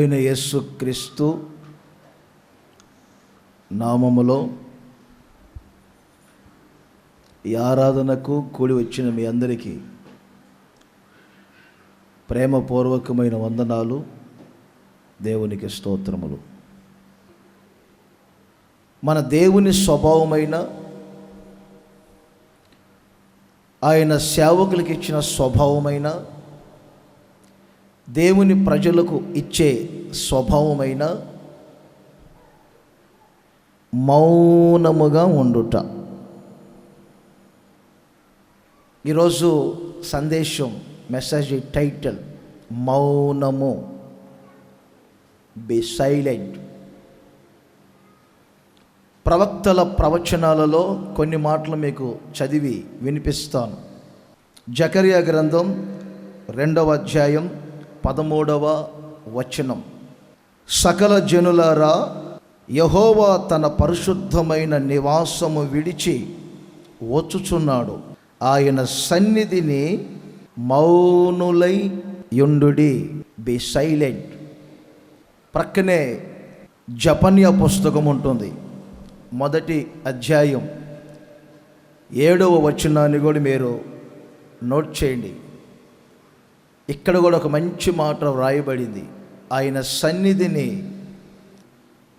ప్రభువైన యేసుక్రీస్తు నామములో ఈ ఆరాధనకు కూడి వచ్చిన మీ అందరికీ ప్రేమపూర్వకమైన వందనాలు, దేవునికి స్తోత్రములు. మన దేవుని స్వభావమైన ఆయన సేవకులకు ఇచ్చిన స్వభావమైన దేవుని ప్రజలకు ఇచ్చే స్వభావమైన మౌనముగా ఉండుట. ఈరోజు సందేశం మెసేజ్ టైటిల్ మౌనము, బి సైలెంట్. ప్రవక్తల ప్రవచనాలలో కొన్ని మాటలు మీకు చదివి వినిపిస్తాను. జకర్యా గ్రంథం 2వ అధ్యాయం 13వ వచనం. సకల జనులారా, యెహోవా తన పరిశుద్ధమైన నివాసము విడిచి వచ్చుచున్నాడు. ఆయన సన్నిధిని మౌనులై యుండుడి, బి సైలెంట్. ప్రక్కనే జపన్య పుస్తకం ఉంటుంది. 1వ అధ్యాయం 7వ వచనాన్ని కూడా మీరు నోట్ చేయండి. ఇక్కడ కూడా ఒక మంచి మాట వ్రాయబడింది. ఆయన సన్నిధిని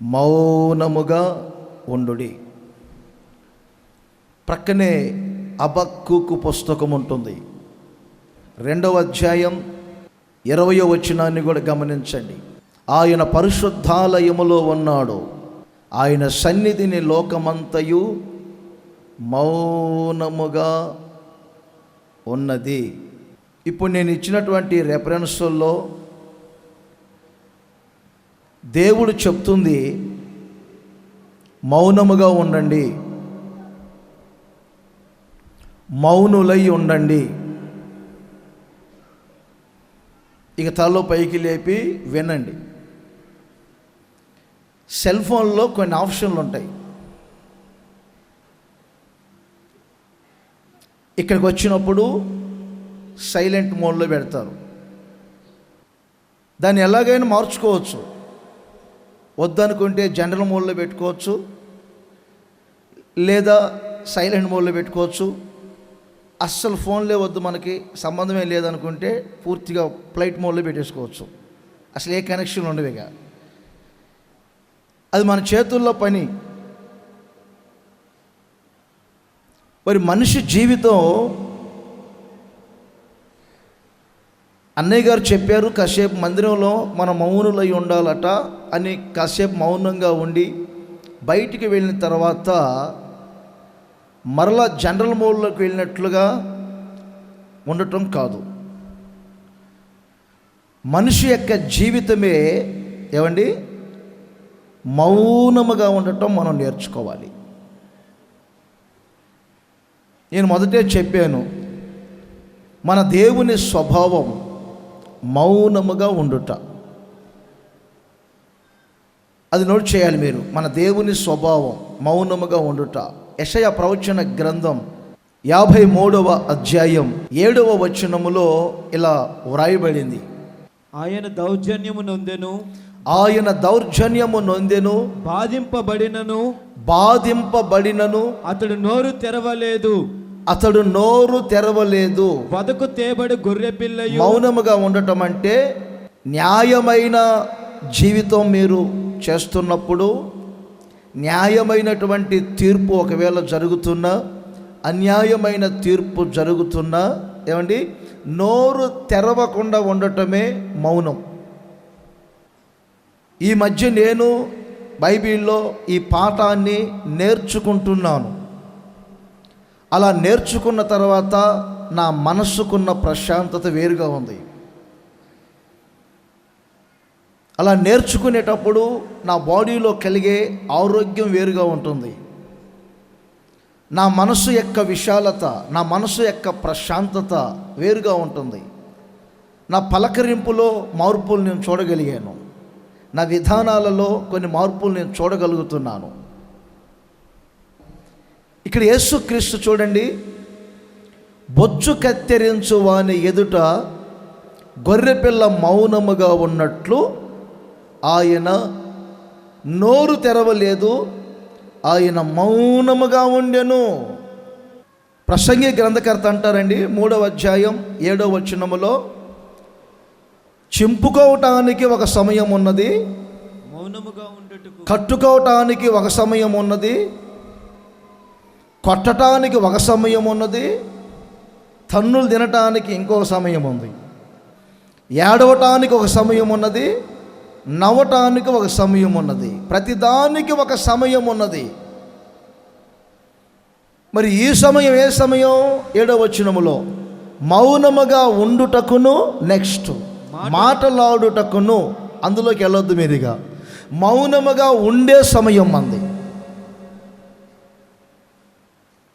మౌనముగా ఉండుడి. ప్రక్కనే హబక్కూకు పుస్తకం ఉంటుంది. 2వ అధ్యాయం 20వ వచనాన్ని కూడా గమనించండి. ఆయన పరిశుద్ధాలయములో ఉన్నాడు, ఆయన సన్నిధిని లోకమంతయు మౌనముగా ఉన్నది. ఇప్పుడు నేను ఇచ్చినటువంటి రెఫరెన్స్లో దేవుడు చెప్తుంది మౌనముగా ఉండండి, మౌనులై ఉండండి. ఇక తలలో పైకి లేపి వినండి. సెల్ ఫోన్లో కొన్ని ఆప్షన్లు ఉంటాయి. ఇక్కడికి వచ్చినప్పుడు సైలెంట్ మోడ్లో పెడతారు. దాన్ని ఎలాగైనా మార్చుకోవచ్చు. వద్దనుకుంటే జనరల్ మోడ్లో పెట్టుకోవచ్చు, లేదా సైలెంట్ మోడ్లో పెట్టుకోవచ్చు. అస్సలు ఫోన్లే వద్దు, మనకి సంబంధమే లేదనుకుంటే పూర్తిగా ఫ్లైట్ మోడ్లో పెట్టేసుకోవచ్చు. అసలు ఏ కనెక్షన్ ఉండవేగా. అది మన చేతుల్లో పని. మరి మనిషి జీవితం, అన్నయ్య గారు చెప్పారు కాసేపు మందిరంలో మనం మౌనులై ఉండాలట అని. కాసేపు మౌనంగా ఉండి బయటికి వెళ్ళిన తర్వాత మరలా జనరల్ మోడ్లోకి వెళ్ళినట్లుగా ఉండటం కాదు. మనిషి యొక్క జీవితమే ఏమండి మౌనముగా ఉండటం మనం నేర్చుకోవాలి. నేను మొదటే చెప్పాను, మన దేవుని స్వభావం మౌనముగా ఉండుట. అది నోట్ చేయాలి మీరు. మన దేవుని స్వభావం మౌనముగా ఉండుట. యెషయా ప్రవచన గ్రంథం 53వ అధ్యాయం 7వ వచనములో ఇలా వ్రాయబడింది. ఆయన దౌర్జన్యము నొందెను, ఆయన దౌర్జన్యము నొందెను, బాధింపబడినను అతడు నోరు తెరవలేదు. వదకు తేబడి గొర్రె పిల్లయు. మౌనముగా ఉండటం అంటే న్యాయమైన జీవితం మీరు చేస్తున్నప్పుడు, న్యాయమైనటువంటి తీర్పు ఒకవేళ జరుగుతున్నా, అన్యాయమైన తీర్పు జరుగుతున్నా ఏమండి నోరు తెరవకుండా ఉండటమే మౌనం. ఈ మధ్య నేను బైబిల్లో ఈ పాఠాన్ని నేర్చుకుంటున్నాను. అలా నేర్చుకున్న తర్వాత నా మనస్సుకున్న ప్రశాంతత వేరుగా ఉంది. అలా నేర్చుకునేటప్పుడు నా బాడీలో కలిగే ఆరోగ్యం వేరుగా ఉంటుంది. నా మనసు యొక్క విశాలత, నా మనసు యొక్క ప్రశాంతత వేరుగా ఉంటుంది. నా పలకరింపులో మార్పులు నేను చూడగలిగాను. నా విధానాలలో కొన్ని మార్పులు నేను చూడగలుగుతున్నాను. ఇక్కడ యేసుక్రీస్తు చూడండి, బొచ్చు కత్తిరించు వాని ఎదుట గొర్రెపిల్ల మౌనముగా ఉన్నట్లు ఆయన నోరు తెరవలేదు, ఆయన మౌనముగా ఉండెను. ప్రసంగి గ్రంథకర్త అంటారండి 3వ అధ్యాయం 7వ వచనములో, చింపుకోవటానికి ఒక సమయం ఉన్నది, మౌనముగా ఉండుటకు కట్టుకోవటానికి ఒక సమయం ఉన్నది, కొట్టడానికి ఒక సమయం ఉన్నది, తన్నులు తినటానికి ఇంకొక సమయం ఉంది, ఏడవటానికి ఒక సమయం ఉన్నది, నవ్వటానికి ఒక సమయం ఉన్నది, ప్రతిదానికి ఒక సమయం ఉన్నది. మరి ఈ సమయం ఏ సమయం? 7వ వచనములో మౌనముగా ఉండుటకును, నెక్స్ట్ మాటలాడుటకును. అందులోకి వెళ్ళొద్దు మీరుగా. మౌనముగా ఉండే సమయం మంది.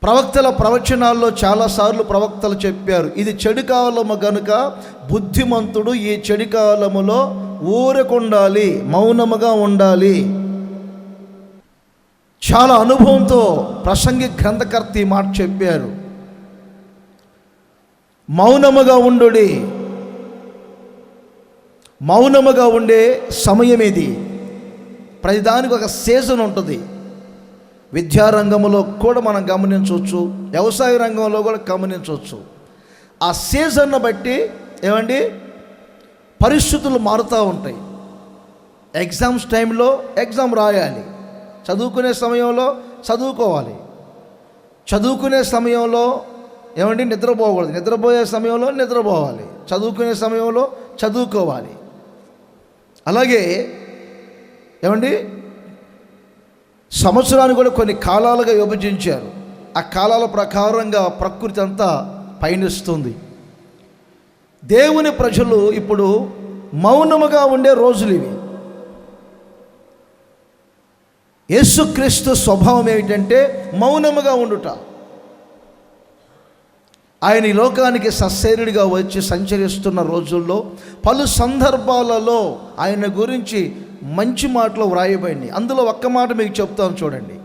ప్రవక్తల ప్రవచనాల్లో చాలాసార్లు ప్రవక్తలు చెప్పారు, ఇది చెడు కాలము గనుక బుద్ధిమంతుడు ఈ చెడు కాలములో ఊరకుండాలి, మౌనముగా ఉండాలి. చాలా అనుభవంతో ప్రసంగి గ్రంథకర్త ఈ మాట చెప్పారు. మౌనముగా ఉండుడి. మౌనముగా ఉండే సమయం ఇది. ప్రతిదానికి ఒక సీజన్ ఉంటుంది. విద్యారంగంలో కూడా మనం గమనించవచ్చు, వ్యవసాయ రంగంలో కూడా గమనించవచ్చు. ఆ సీజన్ను బట్టి ఏమండి పరిస్థితులు మారుతూ ఉంటాయి. ఎగ్జామ్స్ టైంలో ఎగ్జామ్ రాయాలి, చదువుకునే సమయంలో చదువుకోవాలి, చదువుకునే సమయంలో ఏమండి నిద్రపోకూడదు, నిద్రపోయే సమయంలో నిద్రపోవాలి, చదువుకునే సమయంలో చదువుకోవాలి. అలాగే ఏమండి సంవత్సరాన్ని కూడా కొన్ని కాలాలుగా విభజించారు. ఆ కాలాల ప్రకారంగా ప్రకృతి అంతా పయనిస్తుంది. దేవుని ప్రజలు ఇప్పుడు మౌనముగా ఉండే రోజులు ఇవి. యేసుక్రీస్తు స్వభావం ఏమిటంటే మౌనముగా ఉండుట. ఆయన ఈ లోకానికి సశరీరుడిగా వచ్చి సంచరిస్తున్న రోజుల్లో పలు సందర్భాలలో ఆయన గురించి మంచి మాటలు వ్రాయబడింది. అందులో ఒక్క మాట మీకు చెప్తాను చూడండి.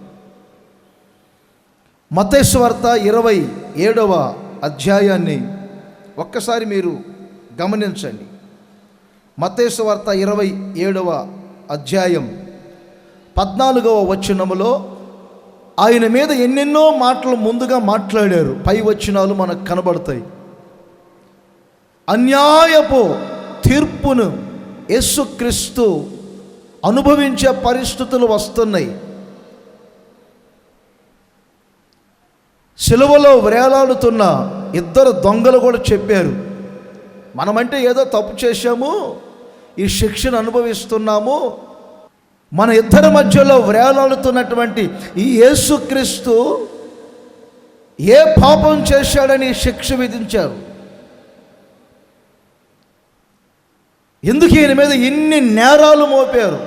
మత్తయి సువార్త 27వ అధ్యాయాన్ని ఒక్కసారి మీరు గమనించండి. మత్తయి సువార్త 27వ అధ్యాయం 14వ వచనములో ఆయన మీద ఎన్నెన్నో మాటలు ముందుగా మాట్లాడారు. పై వచనాలు మనకు కనబడతాయి. అన్యాయపు తీర్పును యేసుక్రీస్తు అనుభవించే పరిస్థితులు వస్తున్నాయి. సిలువలో వేలాడుతున్న ఇద్దరు దొంగలు కూడా చెప్పారు, మనమంటే ఏదో తప్పు చేశాము, ఈ శిక్షను అనుభవిస్తున్నాము, మన ఇద్దరి మధ్యలో వేలాడుతున్నటువంటి ఈ యేసుక్రీస్తు ఏ పాపం చేశాడని శిక్ష విధించారు, ఎందుకు ఈయన మీద ఇన్ని నేరాలు మోపారు,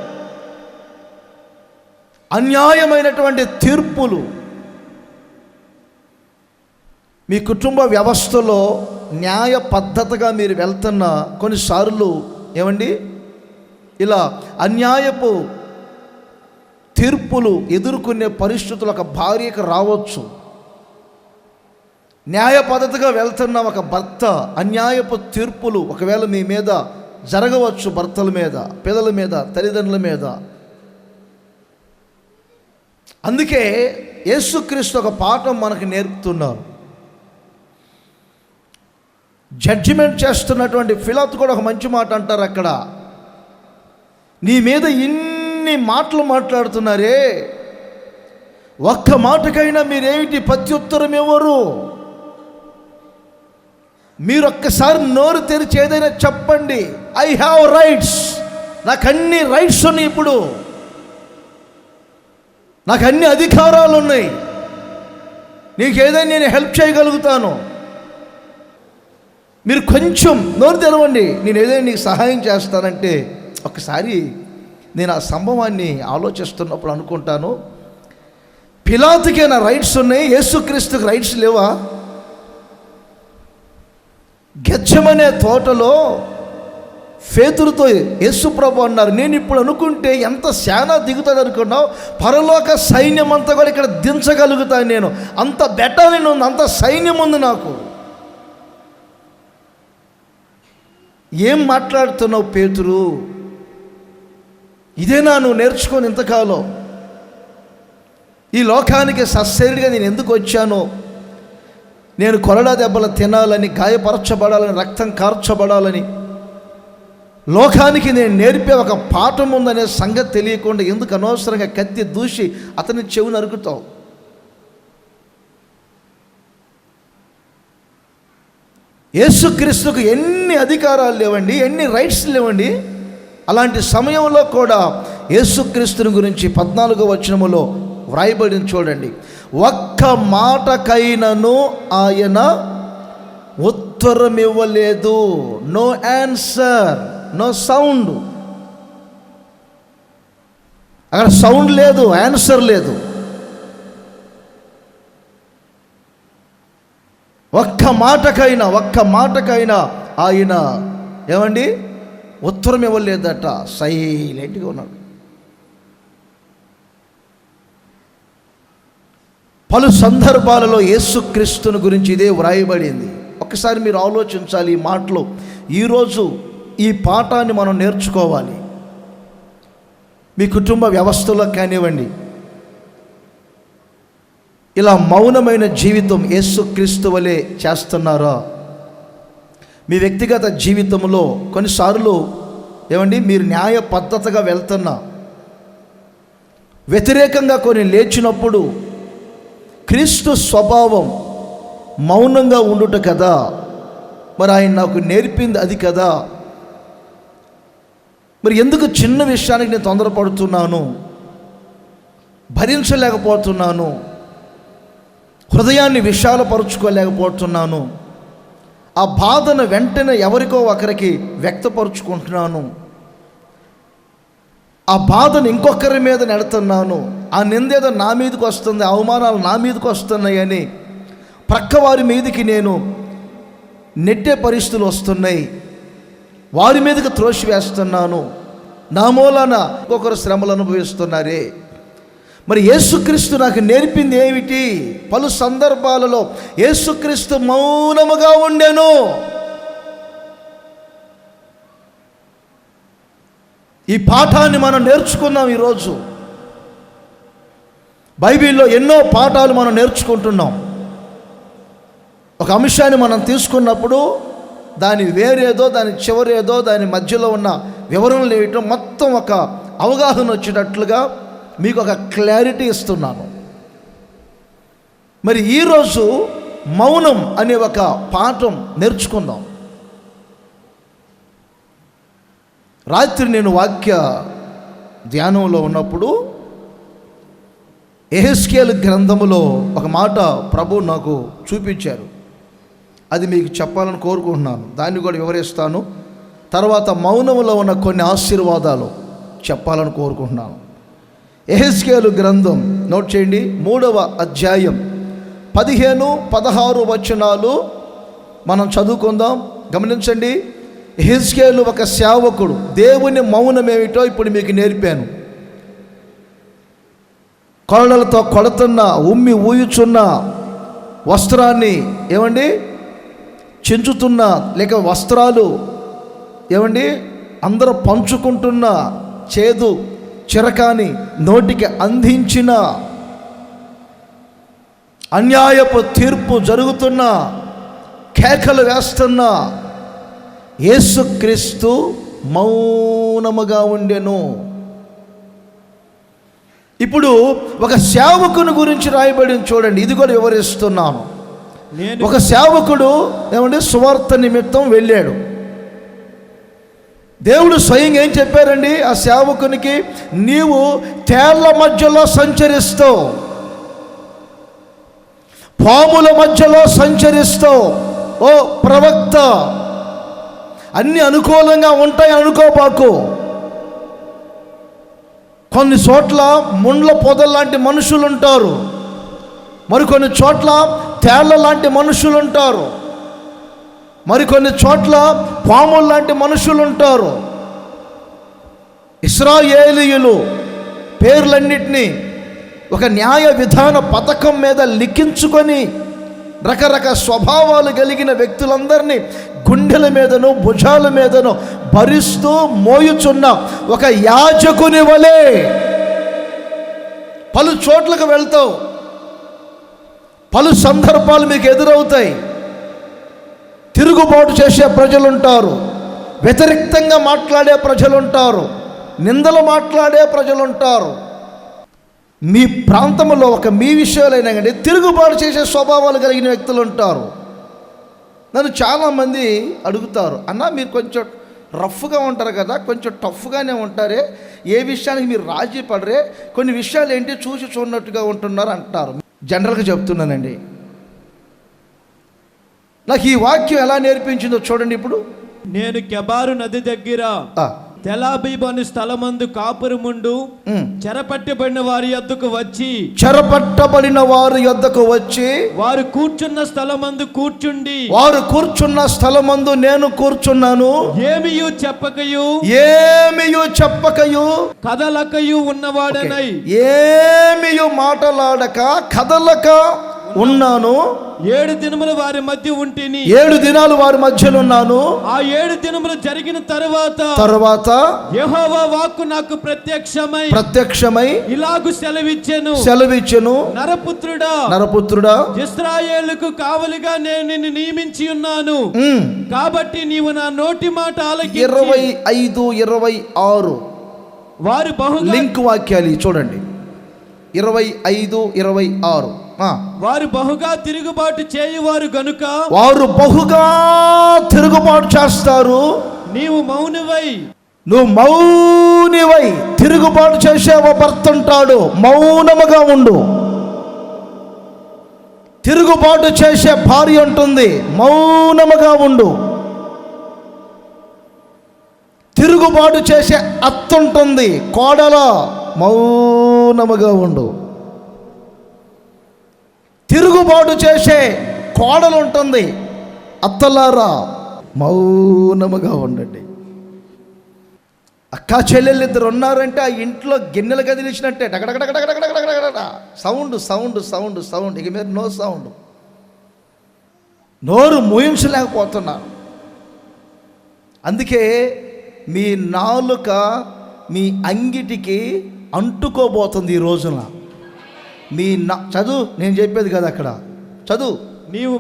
అన్యాయమైనటువంటి తీర్పులు. మీ కుటుంబ వ్యవస్థలో న్యాయ పద్ధతిగా మీరు వెళ్తున్న కొన్నిసార్లు ఏమండి ఇలా అన్యాయపు తీర్పులు ఎదుర్కొనే పరిస్థితులు ఒక భార్యకు రావచ్చు. న్యాయ పద్ధతిగా వెళ్తున్న ఒక భర్త అన్యాయపు తీర్పులు ఒకవేళ మీ మీద జరగవచ్చు, భర్తల మీద, పిల్లల మీద, తల్లిదండ్రుల మీద. అందుకే యేసుక్రీస్తు ఒక పాఠం మనకు నేర్పుతున్నారు. జడ్జిమెంట్ చేస్తున్నటువంటి పిలాతు కూడా ఒక మంచి మాట అంటారు అక్కడ, నీ మీద ఇన్ని మాటలు మాట్లాడుతున్నారే, ఒక్క మాటకైనా మీరేమిటి ప్రత్యుత్తరం ఇవ్వరు, మీరు ఒక్కసారి నోరు తెరిచి ఏదైనా చెప్పండి, ఐ హ్యావ్ రైట్స్, నాకు అన్ని రైట్స్ ఉన్నాయి, ఇప్పుడు నాకు అన్ని అధికారాలు ఉన్నాయి, నీకు ఏదైనా నేను హెల్ప్ చేయగలుగుతాను, మీరు కొంచెం నోరు తెరవండి, నేను ఏదైనా నీకు సహాయం చేస్తానంటే. ఒకసారి నేను ఆ సంభవాన్ని ఆలోచిస్తున్నప్పుడు అనుకుంటాను, పిలాతుకే నా రైట్స్ ఉన్నాయి, యేసుక్రీస్తుకి రైట్స్ లేవా? గెత్సెమనే తోటలో పేతురుతో యేసుప్రభు అన్నారు, నేను ఇప్పుడు అనుకుంటే ఎంత శానా దిగుతుంది అనుకున్నావు, పరలోక సైన్యం అంతా కూడా ఇక్కడ దించగలుగుతాను నేను, అంత బెటాలియన్ ఉంది, అంత సైన్యం ఉంది నాకు. ఏం మాట్లాడుతున్నావు పేతురు? ఇదేనా నువ్వు నేర్చుకొని ఇంతకాలం? ఈ లోకానికి సస్సేరుగా నేను ఎందుకు వచ్చానో, నేను కొరడా దెబ్బలు తినాలని, గాయపరచబడాలని, రక్తం కార్చబడాలని, లోకానికి నేను నేర్పే ఒక పాఠం ఉందనే సంగతి తెలియకుండా ఎందుకు అనవసరంగా కత్తి దూసి అతని చెవి నరుకుతావు? యేసుక్రీస్తుకు ఎన్ని అధికారాలు లేవండి, ఎన్ని రైట్స్ లేవండి. అలాంటి సమయంలో కూడా యేసుక్రీస్తుని గురించి 14వ వచనములో వ్రాయబడింది చూడండి. ఒక్క మాటకైనను ఆయన ఉత్తరం ఇవ్వలేదు. No answer, no sound. అక్కడ సౌండ్ లేదు, ఆన్సర్ లేదు. ఒక్క మాటకైనా ఆయన ఏమండి ఉత్తరం ఇవ్వలేదట. సైలెంట్గా ఉన్నాడు. పలు సందర్భాలలో యేసుక్రీస్తుని గురించి ఇదే వ్రాయబడింది. ఒకసారి మీరు ఆలోచించాలి ఈ మాటలు. ఈరోజు ఈ పాఠాన్ని మనం నేర్చుకోవాలి. మీ కుటుంబ వ్యవస్థలో కానివ్వండి, ఇలా మౌనమైన జీవితం యేసుక్రీస్తు వలె చేస్తున్నారా? మీ వ్యక్తిగత జీవితంలో కొన్నిసార్లు ఏమండి మీరు న్యాయ పద్ధతిగా వెళ్తున్నా, వ్యతిరేకంగా కొన్ని లేచినప్పుడు క్రీస్తు స్వభావం మౌనంగా ఉండుట కదా. మరి ఆయన నాకు నేర్పింది అది కదా. మరి ఎందుకు చిన్న విషయానికి నేను తొందరపడుతున్నాను, భరించలేకపోతున్నాను, హృదయాన్ని విశాలపరుచుకోలేకపోతున్నాను, ఆ బాధను వెంటనే ఎవరికో ఒకరికి వ్యక్తపరుచుకుంటున్నాను, ఆ బాధను ఇంకొకరి మీద నెడుతున్నాను, ఆ నిందేదో నా మీదకి వస్తుంది, అవమానాలు నా మీదకి వస్తున్నాయని ప్రక్కవారి మీదకి నేను నెట్టే పరిస్థితులు వస్తున్నాయి, వారి మీదకి త్రోసివేస్తున్నాను, నా మూలాన ఇంకొకరు శ్రమలు అనుభవిస్తున్నారే. మరి యేసుక్రీస్తు నాకు నేర్పింది ఏమిటి? పలు సందర్భాలలో యేసుక్రీస్తు మౌనముగా ఉండెను. ఈ పాఠాన్ని మనం నేర్చుకున్నాం. ఈరోజు బైబిల్లో ఎన్నో పాఠాలు మనం నేర్చుకుంటున్నాం. ఒక అంశాన్ని మనం తీసుకున్నప్పుడు దాని వేరేదో, దాని చివరేదో, దాని మధ్యలో ఉన్న వివరణలు ఏమిటో మొత్తం ఒక అవగాహన వచ్చేటట్లుగా మీకు ఒక క్లారిటీ ఇస్తున్నాను. మరి ఈరోజు మౌనం అనే ఒక పాఠం నేర్చుకుందాం. రాత్రి నేను వాక్య ధ్యానంలో ఉన్నప్పుడు యెహెజ్కేలు గ్రంథములో ఒక మాట ప్రభు నాకు చూపించారు. అది మీకు చెప్పాలని కోరుకుంటున్నాను. దాన్ని కూడా వివరిస్తాను. తర్వాత మౌనములో ఉన్న కొన్ని ఆశీర్వాదాలు చెప్పాలని కోరుకుంటున్నాను. యెహెజ్కేలు గ్రంథం నోట్ చేయండి. 3వ అధ్యాయం 15-16 వచనాలు మనం చదువుకుందాం. గమనించండి. యెహెజ్కేలు ఒక సేవకుడు. దేవుని మౌనం ఏమిటో ఇప్పుడు మీకు నేర్పాను. కొరడలతో కొడుతున్న, ఉమ్మి ఊయుచున్న వస్త్రాన్ని ఏమండి చించుతున్న, లేక వస్త్రాలు ఏమండి అందరూ పంచుకుంటున్న, చేదు చిరకాని నోటికి అందించిన, అన్యాయపు తీర్పు జరుగుతున్న, కేకలు వేస్తున్న యేసుక్రీస్తు మౌనముగా ఉండెను. ఇప్పుడు ఒక సేవకుని గురించి రాయబడింది చూడండి. ఇది కూడా వివరిస్తున్నాను. ఒక సేవకుడు ఏమంటే సువార్త నిమిత్తం వెళ్ళాడు. దేవుడు స్వయంగా ఏం చెప్పారండి ఆ సేవకునికి? నీవు తేళ్ల మధ్యలో సంచరిస్తావు, పాముల మధ్యలో సంచరిస్తావు. ఓ ప్రవక్త, అన్ని అనుకూలంగా ఉంటాయి అనుకోబాకు. కొన్ని చోట్ల ముండ్ల పొదల లాంటి మనుషులు ఉంటారు, మరికొన్ని చోట్ల తేళ్ల లాంటి మనుషులు ఉంటారు, మరికొన్ని చోట్ల పాముల లాంటి మనుషులు ఉంటారు. ఇశ్రాయేలీయులు పేర్లన్నిటినీ ఒక న్యాయ విధాన పథకం మీద లిఖించుకొని రకరకాల స్వభావాలు కలిగిన వ్యక్తులందరినీ గుండెల మీదను భుజాల మీదను భరిస్తూ మోయుచున్న ఒక యాజకుని వలె పలు చోట్లకు వెళ్తావు, పలు సందర్భాలు మీకు ఎదురవుతాయి. తిరుగుబాటు చేసే ప్రజలుంటారు, వ్యతిరేక్తంగా మాట్లాడే ప్రజలుంటారు, నిందలు మాట్లాడే ప్రజలుంటారు. మీ ప్రాంతంలో మీ విషయాలైనా కానీ తిరుగుబాటు చేసే స్వభావాలు కలిగిన వ్యక్తులు ఉంటారు. నన్ను చాలామంది అడుగుతారు, అన్న మీరు కొంచెం రఫ్గా ఉంటారు కదా, కొంచెం టఫ్గానే ఉంటారే, ఏ విషయానికి మీరు రాజీ పడరే, కొన్ని విషయాలు ఏంటి చూసి చూడనట్టుగా ఉంటున్నారు అంటారు. జనరల్గా చెప్తున్నానండి, నాకు ఈ వాక్యం ఎలా నేర్పించిందో చూడండి. ఇప్పుడు నేను కెబారు నది దగ్గర తెలాబీబు అనే స్థలమందు కాపురముండు చెరపట్టబడిన వారి యొద్దకు వచ్చి వారు కూర్చున్న స్థలమందు నేను కూర్చున్నాను. ఏమియు చెప్పకయు కదలకయు ఉన్నవాడనై ఏమియు మాటలాడక కదలక ఉన్నాను. 7 దినములు వారి మధ్య ఉంటిని. 7 దినాలు వారి మధ్యలో ఉన్నాను. ఆ 7 దినములు జరిగిన తరువాత యెహోవా వాక్కు నాకు ప్రత్యక్షమై ఇలాగు సెలవిచ్చెను, నరపుత్రుడా ఇశ్రాయేలుకు కావలిగా నేను నిన్ను నియమించి ఉన్నాను. కాబట్టి నీవు నా నోటి మాట ఆలకించి 25-26 వారు బహుగా లింక్ వాక్యాలు చూడండి. 25-26 వారు బహుగా తిరుగుబాటు చేయువారు గనుక వారు బహుగా తిరుగుబాటు చేస్తారు. నువ్వు మౌనివై తిరుగుబాటు చేసేవో భర్త ఉంటాడు, మౌనముగా ఉండు. తిరుగుబాటు చేసే భార్య ఉంటుంది, మౌనముగా ఉండు. తిరుగుబాటు చేసే అత్త ఉంటుంది, కోడల మౌనముగా ఉండు. తిరుగుబాటు చేసే కోడలు ఉంటుంది, అత్తలారా మౌనముగా ఉండండి. అక్కా చెల్లెళ్ళు ఇద్దరు ఉన్నారంటే ఆ ఇంట్లో గిన్నెలు కదిలించినట్టే డగడగడగడగడగడగడ సౌండ్ ఇక మీద నో సౌండ్. నోరు మూయించలేకపోతున్నారు. అందుకే మీ నాలుక మీ అంగిటికి అంటుకోబోతుంది ఈ రోజున. చదువు, నేను చెప్పేది కదా, అక్కడ చదువు. నీవు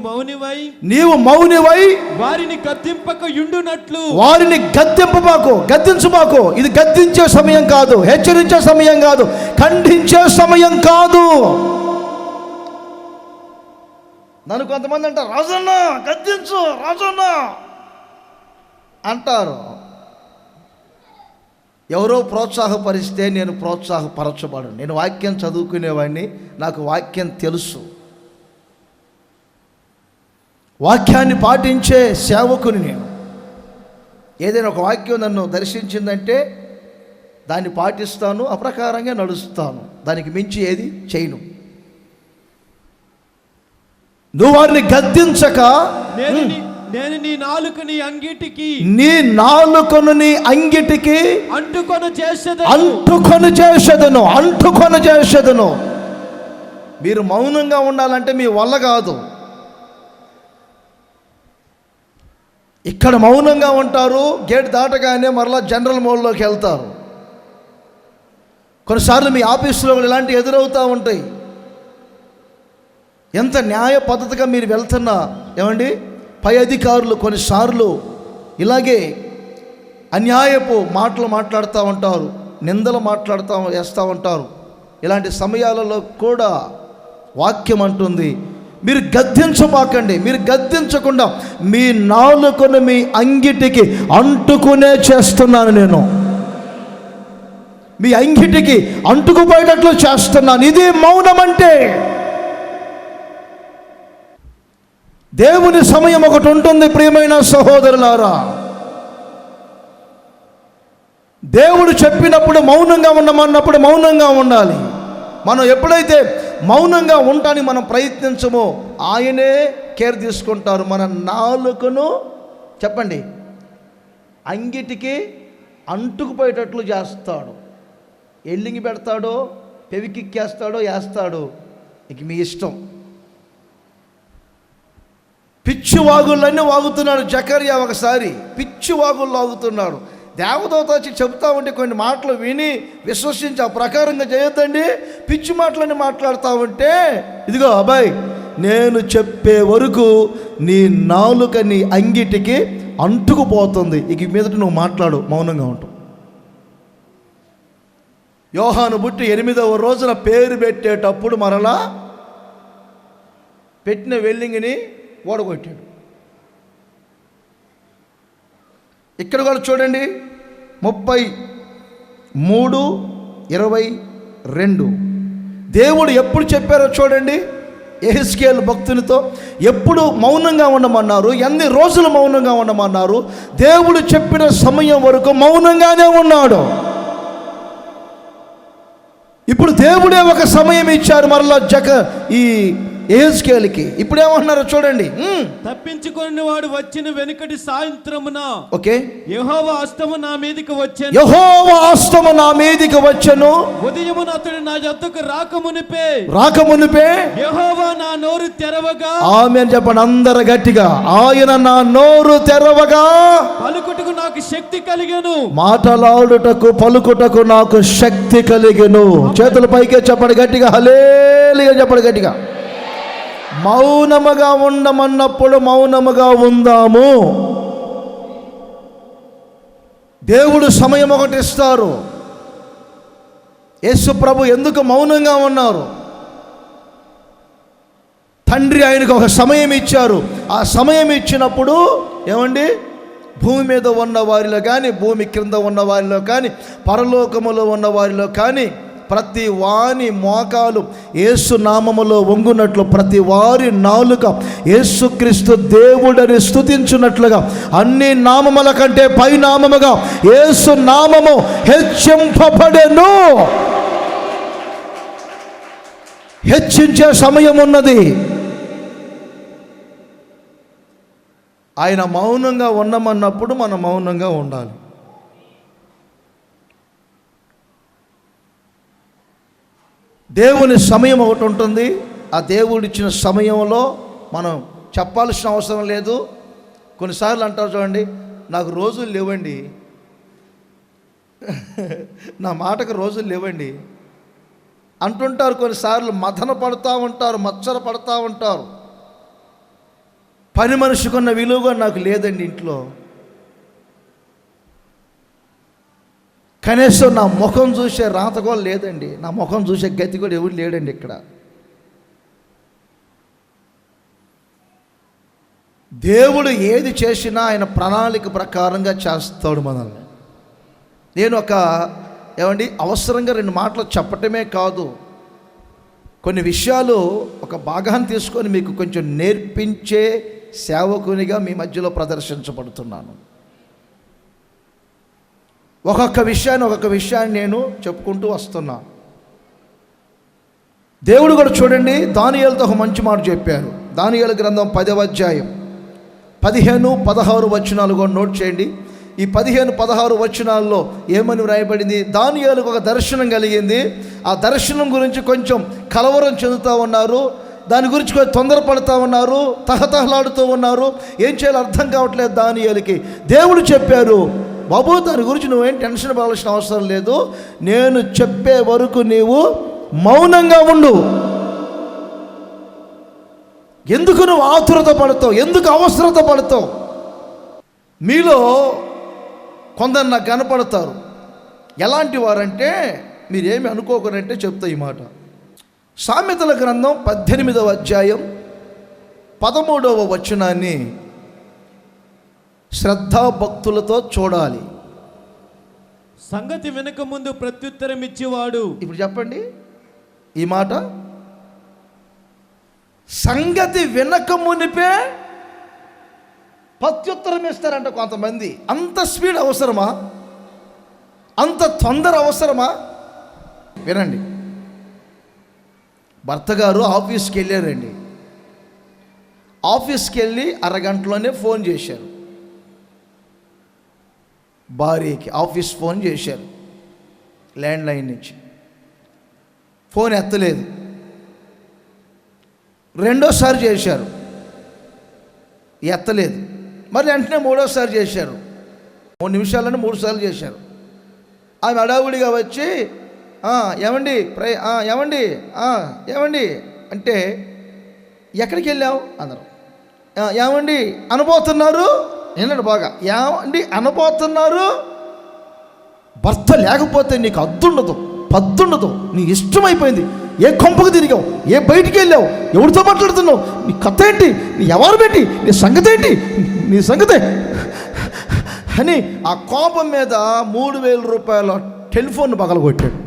మౌనివై వారిని గద్దింపకయుండునట్లు. వారిని గద్దించబాకు. ఇది గద్దించే సమయం కాదు, హెచ్చరించే సమయం కాదు, ఖండించే సమయం కాదు. నన్ను కొంతమంది అంటారు, రాజన్న గద్దించు రాజన్న అంటారు. ఎవరో ప్రోత్సాహపరిస్తే నేను ప్రోత్సాహపరచబడను. నేను వాక్యం చదువుకునేవాడిని, నాకు వాక్యం తెలుసు. వాక్యాన్ని పాటించే సేవకుని నేను. ఏదైనా ఒక వాక్యం నన్ను దర్శించిందంటే దాన్ని పాటిస్తాను, అప్రకారంగా నడుస్తాను, దానికి మించి ఏది చేయను. నువ్వు వారిని గద్దించక నేను నీ నాలుకని అంగిటికి అంటుకొని చేసేదను. మీరు మౌనంగా ఉండాలంటే మీ వల్ల కాదు. ఇక్కడ మౌనంగా ఉంటారు, గేట్ దాటగానే మరలా జనరల్ మోడ్లోకి వెళ్తారు. కొన్నిసార్లు మీ ఆఫీసులో ఇలాంటి ఎదురవుతూ ఉంటాయి. ఎంత న్యాయ పద్ధతిగా మీరు వెళ్తున్నా ఏమండి, పై అధికారులు కొన్నిసార్లు ఇలాగే అన్యాయపు మాటలు మాట్లాడుతూ ఉంటారు, నిందలు వేస్తూ ఉంటారు. ఇలాంటి సమయాలలో కూడా వాక్యం అంటుంది, మీరు గద్దించబాకండి. మీరు గద్దించకుండా మీ నాలుకను మీ అంగిటికి అంటుకునే చేస్తున్నాను. నేను మీ అంగిటికి అంటుకుపోయేటట్లు చేస్తున్నాను. ఇది మౌనం అంటే. దేవుని సమయం ఒకటి ఉంటుంది ప్రియమైన సహోదరులారా. దేవుడు చెప్పినప్పుడు మౌనంగా ఉండమన్నప్పుడు మౌనంగా ఉండాలి. మనం ఎప్పుడైతే మౌనంగా ఉండటానికి మనం ప్రయత్నించమో ఆయనే కేర్ తీసుకుంటారు. మన నాలుకను చెప్పండి అంగిటికి అంటుకుపోయేటట్లు చేస్తాడు. ఎల్లింగి పెడతాడో పెవికిక్కేస్తాడో వేస్తాడో ఇక మీ ఇష్టం. పిచ్చి వాగుళ్ళన్నీ వాగుతున్నాడు జకర్యా. ఒకసారి పిచ్చి వాగుళ్ళు వాగుతున్నాడు. దేవదూత వచ్చి చెబుతా ఉంటే కొన్ని మాటలు విని విశ్వసించి ఆ ప్రకారంగా చేయొద్దండి. పిచ్చి మాటలన్నీ మాట్లాడుతూ ఉంటే, ఇదిగో అబ్బాయి, నేను చెప్పే వరకు నీ నాలుక నీ అంగిటికి అంటుకుపోతుంది, ఇక మీదట నువ్వు మాట్లాడు, మౌనంగా ఉంటావు. యోహాను పుట్టి 8వ రోజున పేరు పెట్టేటప్పుడు మరలా పెట్టిన వెల్లింగిని ఓడగొట్టాడు. ఇక్కడ కూడా చూడండి 33:22 దేవుడు ఎప్పుడు చెప్పారో చూడండి. యెహెజ్కేలు భక్తునితో ఎప్పుడు మౌనంగా ఉండమన్నారు, ఎన్ని రోజులు మౌనంగా ఉండమన్నారు. దేవుడు చెప్పిన సమయం వరకు మౌనంగానే ఉన్నాడు. ఇప్పుడు దేవుడే ఒక సమయం ఇచ్చారు మరలా ఈ యెహెజ్కేలుకి. ఇప్పుడు ఏమంటున్నారో చూడండి. తప్పించుకుని వాడు వచ్చిన వెనుకటి సాయంత్రమున ఓకే, యెహోవా హస్తము నా మీదికి వచ్చెను. యెహోవా హస్తము నా మీదికి వచ్చెను. ఉదయమున అతడు నా యొద్దకు రాకమునిపే యెహోవా నా నోరు తెరవగా, ఆమేన్ చెప్పండి అందరు గట్టిగా. ఆయన నా నోరు తెరవగా పలుకుటకు నాకు శక్తి కలిగెను. మాటలాడుటకు పలుకుటకు నాకు శక్తి కలిగెను. చేతుల పైకే చెప్పండి గట్టిగా, హల్లెలూయా చెప్పండి గట్టిగా. మౌనముగా ఉండమన్నప్పుడు మౌనముగా ఉందాము. దేవుడు సమయం ఒకటి ఇస్తారు. యేసు ప్రభు ఎందుకు మౌనంగా ఉన్నారు? తండ్రి ఆయనకు ఒక సమయం ఇచ్చారు. ఆ సమయం ఇచ్చినప్పుడు ఏమండి, భూమి మీద ఉన్న వారిలో కానీ, భూమి క్రింద ఉన్న వారిలో కానీ, పరలోకములో ఉన్న వారిలో కానీ ప్రతి వాని మోకాలు యేసు నామములో వంగునట్లు, ప్రతి వారి నాలుక యేసుక్రీస్తు దేవుడని స్తుతించున్నట్లుగా, అన్ని నామముల కంటే పై నామముగా యేసు నామము హెచ్చింపబడెను. హెచ్చించే సమయం ఉన్నది. ఆయన మౌనంగా ఉండమన్నప్పుడు మనం మౌనంగా ఉండాలి. దేవుని సమయం ఒకటి ఉంటుంది. ఆ దేవుడు ఇచ్చిన సమయంలో మనం చెప్పాల్సిన అవసరం లేదు. కొన్నిసార్లు అంటారు చూడండి, నాకు రోజులు లేవండి, నా మాటకు రోజులు లేవండి అంటుంటారు. కొన్నిసార్లు మదన పడుతూ ఉంటారు, మచ్చర పడుతూ ఉంటారు. పని మనిషికున్న విలువ నాకు లేదండి ఇంట్లో, కనీసం నా ముఖం చూసే రాత కూడా లేదండి, నా ముఖం చూసే గతి కూడా ఎవరు లేడండి ఇక్కడ. దేవుడు ఏది చేసినా ఆయన ప్రణాళిక ప్రకారంగా చేస్తాడు మనల్ని. నేను అవసరంగా 2 మాటలు చెప్పటమే కాదు, కొన్ని విషయాలు ఒక భాగాన్ని తీసుకొని మీకు కొంచెం నేర్పించే సేవకునిగా మీ మధ్యలో ప్రదర్శించబడుతున్నాను. ఒక్కొక్క విషయాన్ని నేను చెప్పుకుంటూ వస్తున్నా. దేవుడు కూడా చూడండి, దానియేలుతో ఒక మంచి మాట చెప్పారు. దానియేలు గ్రంథం 10వ అధ్యాయం 15-16 వచనాలు కూడా నోట్ చేయండి. ఈ 15-16 వచనాల్లో ఏమని వ్రాయబడింది? దానియేలుకు ఒక దర్శనం కలిగింది. ఆ దర్శనం గురించి కొంచెం కలవరం చెందుతూ ఉన్నారు, దాని గురించి కొంచెం తొందరపడుతూ ఉన్నారు, తహతహలాడుతూ ఉన్నారు. ఏం చేయాలో అర్థం కావట్లేదు దానియేలుకి. దేవుడు చెప్పారు, బాబు దాని గురించి నువ్వేం టెన్షన్ పడాల్సిన అవసరం లేదు, నేను చెప్పే వరకు నీవు మౌనంగా ఉండు. ఎందుకు నువ్వు ఆతురత పడతావు? ఎందుకు అవసరత పడతావు? మీలో కొందరు నాకు కనపడతారు. ఎలాంటి వారంటే, మీరేమి అనుకోకరంటే చెప్తా ఈ మాట. సామెతల గ్రంథం 18వ అధ్యాయం 13వ వచనాన్ని శ్రద్ధాభక్తులతో చూడాలి. సంగతి వెనక ముందు ప్రత్యుత్తరం ఇచ్చేవాడు. ఇప్పుడు చెప్పండి ఈ మాట. సంగతి వెనక మునిపే ప్రత్యుత్తరం ఇస్తారంట కొంతమంది. అంత స్పీడ్ అవసరమా? అంత తొందర అవసరమా? వినండి, భర్త గారు ఆఫీస్కి వెళ్ళారండి. ఆఫీస్కి వెళ్ళి అరగంటలోనే ఫోన్ చేశారు భార్యకి. ఆఫీస్ ఫోన్ చేశారు ల్యాండ్ లైన్ నుంచి. ఫోన్ ఎత్తలేదు. రెండోసారి చేశారు. ఎత్తలేదు. మరి వెంటనే మూడోసారి చేశారు. 3 నిమిషాలను 3 సార్లు చేశారు. ఆమె అడావుడిగా వచ్చి ఏమండి ఏమండి ఏమండి అంటే ఎక్కడికి వెళ్ళావు అన్నారు. ఏమండి అనబోతున్నారు. ఏంటంటే బాగా ఏమండి అనబోతున్నారు. భర్త లేకపోతే నీకు అద్దుండదు, పద్దుండదు, నీ ఇష్టమైపోయింది. ఏ కొంపకు తిరిగావు, ఏ బయటికి వెళ్ళావు, ఎవరితో మాట్లాడుతున్నావు, నీ కథ ఏంటి, నీ ఎవరు పెట్టి, నీ సంగతి ఏంటి, నీ సంగతే అని ఆ కోపం మీద 3,000 రూపాయల టెలిఫోన్ పగలగొట్టాడు.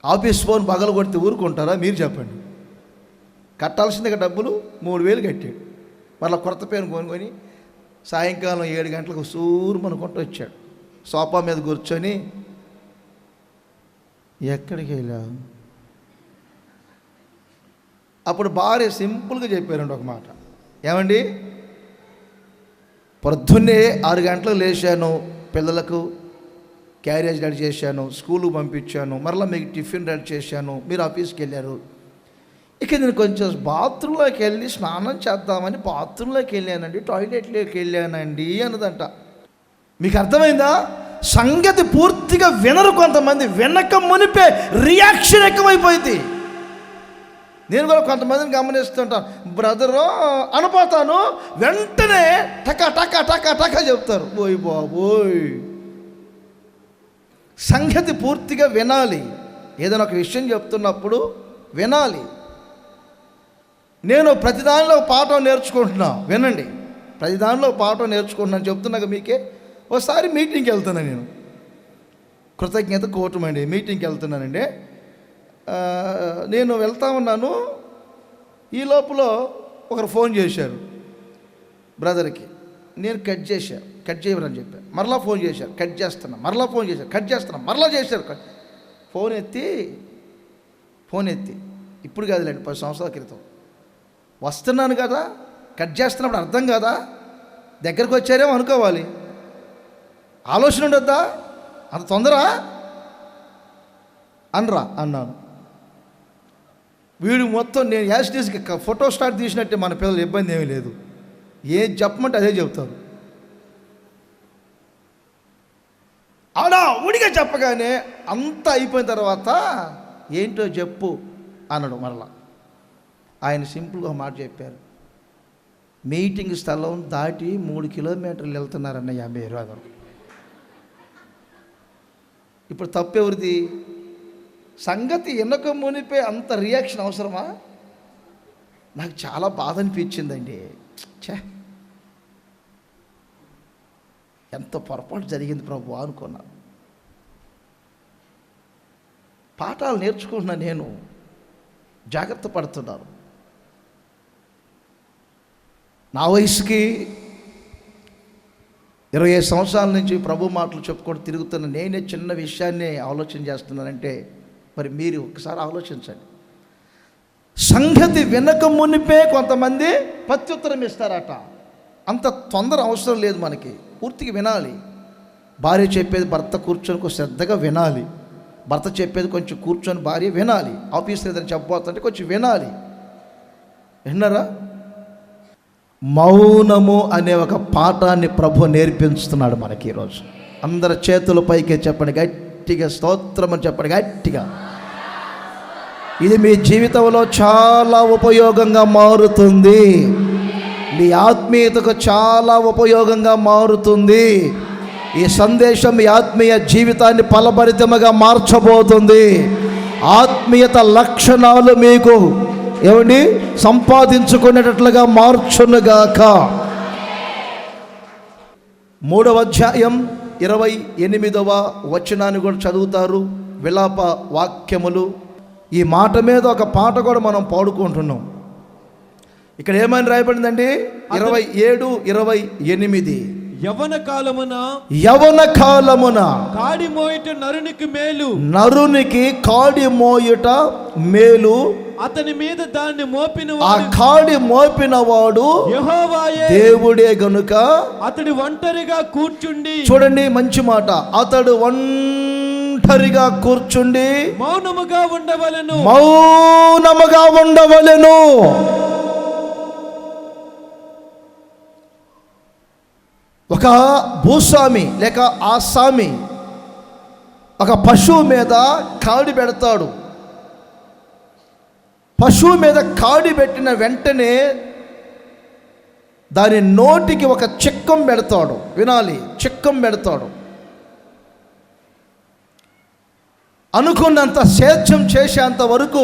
ఆఫీస్ ఫోన్ పగలగొడితే ఊరుకుంటారా మీరు చెప్పండి? కట్టాల్సిందిగా డబ్బులు 3,000 కట్టాడు. మళ్ళీ కొత్త పేరు కొనుక్కొని సాయంకాలం 7 గంటలకు సూరు అనుకుంటూ వచ్చాడు. సోఫా మీద కూర్చొని ఎక్కడికి వెళ్ళావు? అప్పుడు భార్య సింపుల్గా చెప్పారండి ఒక మాట. ఏమండి, పొద్దున్నే 6 గంటలకు లేచాను, పిల్లలకు క్యారేజ్ రెడీ చేశాను, స్కూల్కి పంపించాను, మరలా మీకు టిఫిన్ రెడీ చేశాను, మీరు ఆఫీస్కి వెళ్ళారు. ఇక నేను కొంచెం బాత్రూంలోకి వెళ్ళి స్నానం చేద్దామని బాత్రూంలోకి వెళ్ళానండి, టాయిలెట్లోకి వెళ్ళానండి అన్నదంట. మీకు అర్థమైందా? సంగతి పూర్తిగా వినరు కొంతమంది. వినక మునిపే రియాక్షన్ ఎక్కువైపోయింది. నేను కూడా కొంతమందిని గమనిస్తుంటాను. బ్రదరు అనపోతాను, వెంటనే టకా టకా టకా టకా చెప్తారు. ఓయ్ బాబోయ్, సంగతి పూర్తిగా వినాలి. ఏదైనా ఒక విషయం చెప్తున్నప్పుడు వినాలి. నేను ప్రతిదానిలో పాఠం నేర్చుకుంటున్నా, వినండి. ప్రతిదానిలో పాఠం నేర్చుకుంటున్నాను చెప్తున్నాక మీకే. ఒకసారి మీటింగ్కి వెళ్తున్నాను నేను, కృతజ్ఞత కూటమండి. మీటింగ్కి వెళ్తున్నానండి. నేను వెళ్తా ఉన్నాను. ఈ లోపల ఒకరు ఫోన్ చేశారు బ్రదర్కి. నేను కట్ చేయమని చెప్పాను. మరలా ఫోన్ చేశారు, కట్ చేస్తున్నా. మరలా ఫోన్ చేశారు, కట్ చేస్తున్నా. మరలా చేశారు. ఫోన్ ఎత్తి ఇప్పుడు కాదులేండి, 10 సంవత్సరాల క్రితం. వస్తున్నాను కదా, కట్ చేస్తున్నప్పుడు అర్థం కదా, దగ్గరకు వచ్చారేమో అనుకోవాలి. ఆలోచన ఉండొద్దా? అంత తొందర అనరా అన్నాను. వీడు మొత్తం నేను యాసిటీస్కి ఫోటో స్టార్ట్ తీసినట్టే, మన పిల్లలు ఇబ్బంది ఏమీ లేదు, ఏం చెప్పమంటే అదే చెబుతారు. ఆడా ఉడిగా చెప్పగానే అంతా అయిపోయిన తర్వాత ఏంటో చెప్పు అన్నాడు. మరలా ఆయన సింపుల్గా మాట చెప్పారు. మీటింగ్ స్థలం దాటి 3 కిలోమీటర్లు వెళ్తున్నారన్న 50 రూపాయలు. ఇప్పుడు తప్పెవరిది? సంగతి ఎన్నక మునిపే అంత రియాక్షన్ అవసరమా? నాకు చాలా బాధ అనిపించిందండి. ఎంత పొరపాటు జరిగింది ప్రభు అనుకున్నాను. పాఠాలు నేర్చుకుంటున్నా, నేను జాగ్రత్త పడుతున్నాను. నా వయసుకి 25 సంవత్సరాల నుంచి ప్రభు మాటలు చెప్పుకొని తిరుగుతున్న నేనే చిన్న విషయాన్ని ఆలోచన చేస్తున్నానంటే మరి మీరు ఒకసారి ఆలోచించండి. సంగతి వినక మునిపే కొంతమంది ప్రత్యుత్తరం ఇస్తారట. అంత తొందర అవసరం లేదు మనకి, పూర్తిగా వినాలి. భార్య చెప్పేది భర్త కూర్చొని కొంచెం శ్రద్ధగా వినాలి. భర్త చెప్పేది కొంచెం కూర్చొని భార్య వినాలి. ఆఫీస్లో ఏదైనా చెప్పబోతుంటే కొంచెం వినాలి. విన్నారా? మౌనము అనే ఒక పాఠాన్ని ప్రభు నేర్పిస్తున్నాడు మనకి ఈరోజు. అందరి చేతుల పైకి చెప్పండి, గట్టిగా స్తోత్రం అని చెప్పండి గట్టిగా. ఇది మీ జీవితంలో చాలా ఉపయోగంగా మారుతుంది. మీ ఆత్మీయతకు చాలా ఉపయోగంగా మారుతుంది. ఈ సందేశం మీ ఆత్మీయ జీవితాన్ని ఫలభరితముగా మార్చబోతుంది. ఆత్మీయత లక్షణాలు మీకు ఏమండి సంపాదించుకునేటట్లుగా మార్చునుగాక. 3వ అధ్యాయం 28వ వచనాన్ని కూడా చదువుతారు. విలాప వాక్యములు. ఈ మాట మీద ఒక పాట కూడా మనం పాడుకుంటున్నాం. ఇక్కడ ఏమని రాయబడిందండి? 27, 28. యవన కాలమున కాడి మోయుట నరునికి మేలు, నరునికి కాడి మోయుట మేలు. అతని మీద దాన్ని మోపిన ఆ కాడి మోపినవాడు యెహోవాయే దేవుడే గనుక అతడు ఒంటరిగా కూర్చుండి. చూడండి మంచి మాట. అతడు ఒంటరిగా కూర్చుండి మౌనముగా ఉండవలెను. ఒక భూస్వామి లేక ఆసామి ఒక పశువు మీద కాడి పెడతాడు. పశువు మీద కాడి పెట్టిన వెంటనే దాని నోటికి ఒక చిక్కం పెడతాడు. వినాలి, చిక్కం పెడతాడు. అనుకున్నంత సేద్యం చేసేంత వరకు,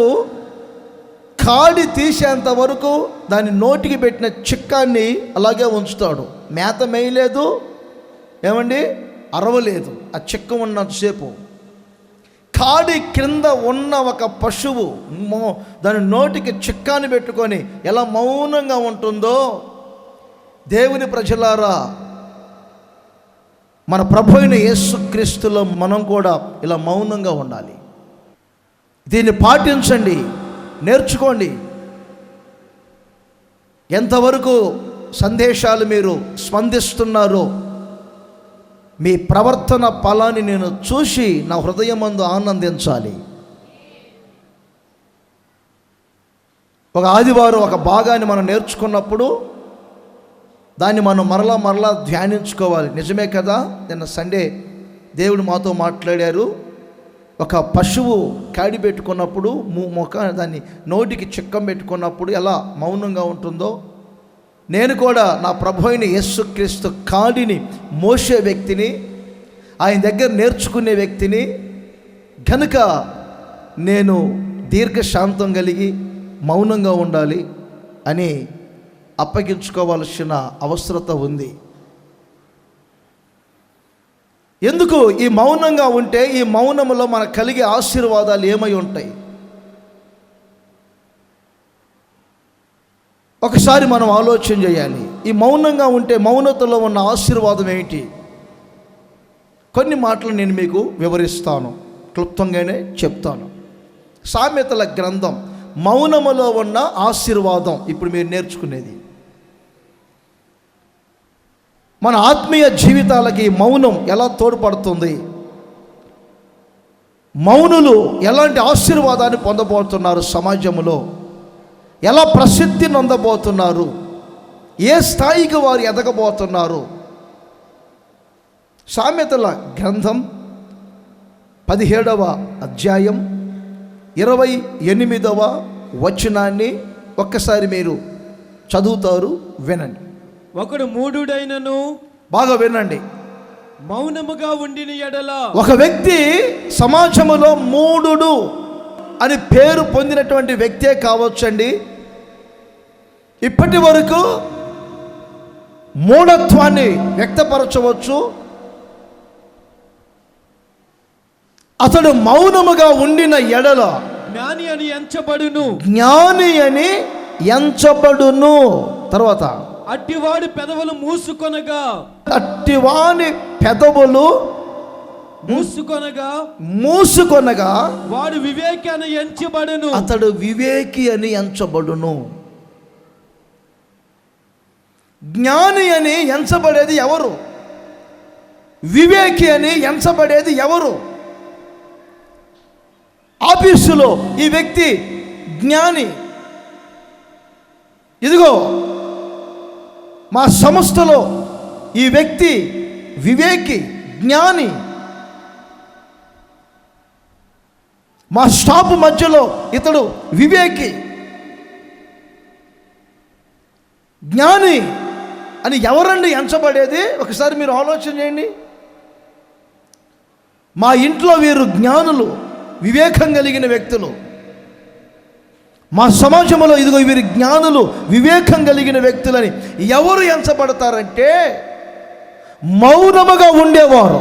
కాడి తీసేంత వరకు దాని నోటికి పెట్టిన చిక్కాన్ని అలాగే ఉంచుతాడు. మేత మేయలేదు, ఏమండి, అరవలేదు. ఆ చిక్కం ఉన్నంతసేపు కాడి క్రింద ఉన్న ఒక పశువు దాని నోటికి చిక్కాన్ని పెట్టుకొని ఎలా మౌనంగా ఉంటుందో, దేవుని ప్రజలారా, మన ప్రభు అయిన యేసుక్రీస్తులో మనం కూడా ఇలా మౌనంగా ఉండాలి. దీన్ని పాటించండి, నేర్చుకోండి. ఎంతవరకు సందేశాలు మీరు స్పందిస్తున్నారో మీ ప్రవర్తన ఫలాన్ని నేను చూసి నా హృదయమందు ఆనందించాలి. ఒక ఆదివారం ఒక భాగాన్ని మనం నేర్చుకున్నప్పుడు దాన్ని మనం మరలా ధ్యానించుకోవాలి. నిజమే కదా, నిన్న సండే దేవుడు మాతో మాట్లాడారు. ఒక పశువు కాడి పెట్టుకున్నప్పుడు దాన్ని నోటికి చిక్కం పెట్టుకున్నప్పుడు ఎలా మౌనంగా ఉంటుందో, నేను కూడా నా ప్రభు అయిన యేసుక్రీస్తు కాడిని మోసే వ్యక్తిని, ఆయన దగ్గర నేర్చుకునే వ్యక్తిని కనుక నేను దీర్ఘశాంతం కలిగి మౌనంగా ఉండాలి అని అప్పగించుకోవాల్సిన అవసరత ఉంది. ఎందుకు? ఈ మౌనంగా ఉంటే ఈ మౌనములో మనకు కలిగే ఆశీర్వాదాలు ఏమై ఉంటాయి? ఒకసారి మనం ఆలోచన చేయాలి. ఈ మౌనంగా ఉంటే మౌనతలో ఉన్న ఆశీర్వాదం ఏంటి? కొన్ని మాటలు నేను మీకు వివరిస్తాను, క్లుప్తంగానే చెప్తాను. సామెతల గ్రంథం మౌనములో ఉన్న ఆశీర్వాదం ఇప్పుడు మీరు నేర్చుకునేది. మన ఆత్మీయ జీవితాలకి మౌనం ఎలా తోడ్పడుతుంది? మౌనులు ఎలాంటి ఆశీర్వాదాన్ని పొందబోతున్నారు? సమాజంలో ఎలా ప్రసిద్ధి నొందబోతున్నారు? ఏ స్థాయికి వారు ఎదగబోతున్నారు? సామెతల గ్రంథం 17వ అధ్యాయం 28వ వచనాన్ని ఒక్కసారి మీరు చదువుతారు, వినండి. ఒకడు మూఢుడైనను, బాగా వినండి, మౌనముగా ఉండిన ఎడల, ఒక వ్యక్తి సమాజంలో మూఢుడు అని పేరు పొందినటువంటి వ్యక్తే కావచ్చండి. ఇప్పటి వరకు మూఢత్వాన్ని వ్యక్తపరచవచ్చు. అతడు మౌనముగా ఉండిన ఎడల జ్ఞాని అని ఎంచబడును, జ్ఞాని అని ఎంచబడును. తర్వాత అట్టివాడి పెదవులు మూసుకొనగా, అట్టివాని పెదవులు మూసుకొనగా వాడు వివేకి అని ఎంచబడును, అతడు వివేకి అని ఎంచబడును. జ్ఞాని అని ఎంచబడేది ఎవరు? వివేకి అని ఎంచబడేది ఎవరు? ఆఫీసులో ఈ వ్యక్తి జ్ఞాని, ఇదిగో మా సంస్థలో ఈ వ్యక్తి వివేకి, జ్ఞాని, మా స్టాఫ్ మధ్యలో ఇతడు వివేకి, జ్ఞాని అని ఎవరండి ఎంచబడేది? ఒకసారి మీరు ఆలోచన చేయండి. మా ఇంట్లో వీరు జ్ఞానులు, వివేకం కలిగిన వ్యక్తులు. మా సమాజంలో ఇదిగో వీరి జ్ఞానులు, వివేకం కలిగిన వ్యక్తులని ఎవరు ఎంచబడతారంటే మౌనముగా ఉండేవారు.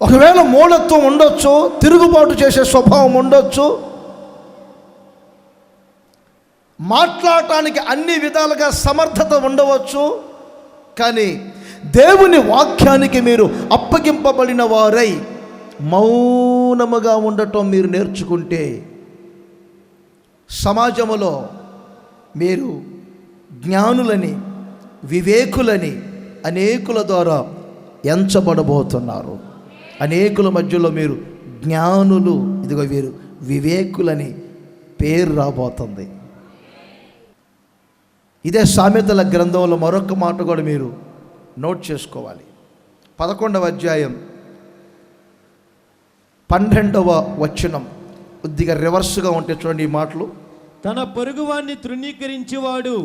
ఒకవేళ మూఢత్వం ఉండొచ్చు, తిరుగుబాటు చేసే స్వభావం ఉండొచ్చు, మాట్లాడటానికి అన్ని విధాలుగా సమర్థత ఉండవచ్చు, కానీ దేవుని వాక్యానికి మీరు అప్పగింపబడిన వారై మౌనముగా ఉండటం మీరు నేర్చుకుంటే సమాజంలో మీరు జ్ఞానులని, వివేకులని అనేకుల ద్వారా ఎంచబడబోతున్నారు. అనేకుల మధ్యలో మీరు జ్ఞానులు, ఇదిగో వీరు వివేకులని పేరు రాబోతుంది. ఇదే సామెతల గ్రంథంలో మరొక మాట కూడా మీరు నోట్ చేసుకోవాలి. 11వ అధ్యాయం 12వ వచనం, కొద్దిగా రివర్స్గా ఉంటే చూడండి ఈ మాటలు. తన పొరుగువాణ్ణి తృణీకరించువాడు,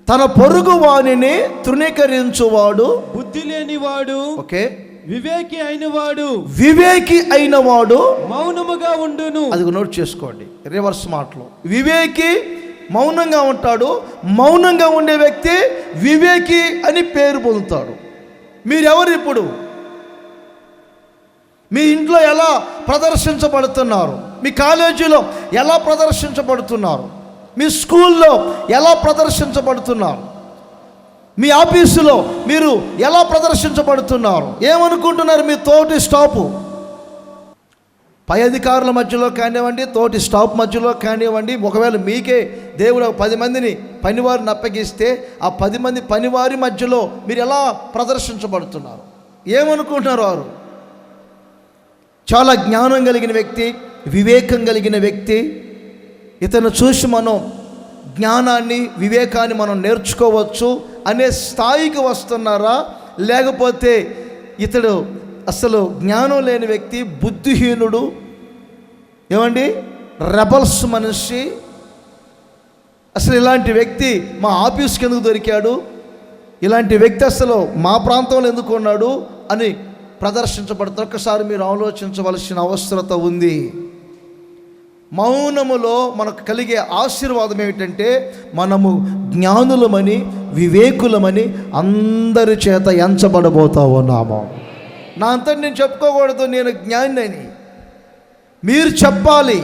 తన పొరుగు వాణిని తృణీకరించువాడు బుద్ధి లేనివాడు, ఓకే, వివేకి అయినవాడు, వివేకి అయినవాడు మౌనముగా ఉండును. అది నోట్ చేసుకోండి, రివర్స్ మాటలు. వివేకి మౌనంగా ఉంటాడు, మౌనంగా ఉండే వ్యక్తి వివేకి అని పేరు పొందుతాడు. మీరెవరు ఇప్పుడు? మీ ఇంట్లో ఎలా ప్రదర్శించబడుతున్నారు? మీ కాలేజీలో ఎలా ప్రదర్శించబడుతున్నారు? మీ స్కూల్లో ఎలా ప్రదర్శించబడుతున్నారు? మీ ఆఫీసులో మీరు ఎలా ప్రదర్శించబడుతున్నారు? ఏమనుకుంటున్నారు? మీ తోటి స్టాపు, పై అధికారుల మధ్యలో కానివ్వండి, తోటి స్టాఫ్ మధ్యలో కానివ్వండి, ఒకవేళ మీకే దేవుడు 10 మందిని పనివారిని అప్పగిస్తే ఆ 10 మంది పనివారి మధ్యలో మీరు ఎలా ప్రదర్శించబడుతున్నారు? ఏమనుకుంటున్నారు? వారు చాలా జ్ఞానం కలిగిన వ్యక్తి, వివేకం కలిగిన వ్యక్తి, ఇతను చూసి మనం జ్ఞానాన్ని వివేకాన్ని మనం నేర్చుకోవచ్చు అనే స్థాయికి వస్తున్నారా? లేకపోతే ఇతడు అసలు జ్ఞానం లేని వ్యక్తి, బుద్ధిహీనుడు, ఏమండి రెబల్స్ మనిషి, అసలు ఇలాంటి వ్యక్తి మా ఆఫీస్కి ఎందుకు దొరికాడు, ఇలాంటి వ్యక్తి అసలు మా ప్రాంతంలో ఎందుకు ఉన్నాడు అని ప్రదర్శించబడుతుంది. ఒక్కసారి మీరు ఆలోచించవలసిన అవసరత ఉంది. మౌనములో మనకు కలిగే ఆశీర్వాదం ఏమిటంటే మనము జ్ఞానులమని, వివేకులమని అందరి చేత ఎంచబడబోతా ఉన్నాము. నా అంతటి నేను చెప్పుకోకూడదు నేను జ్ఞానిని, మీరు చెప్పాలి.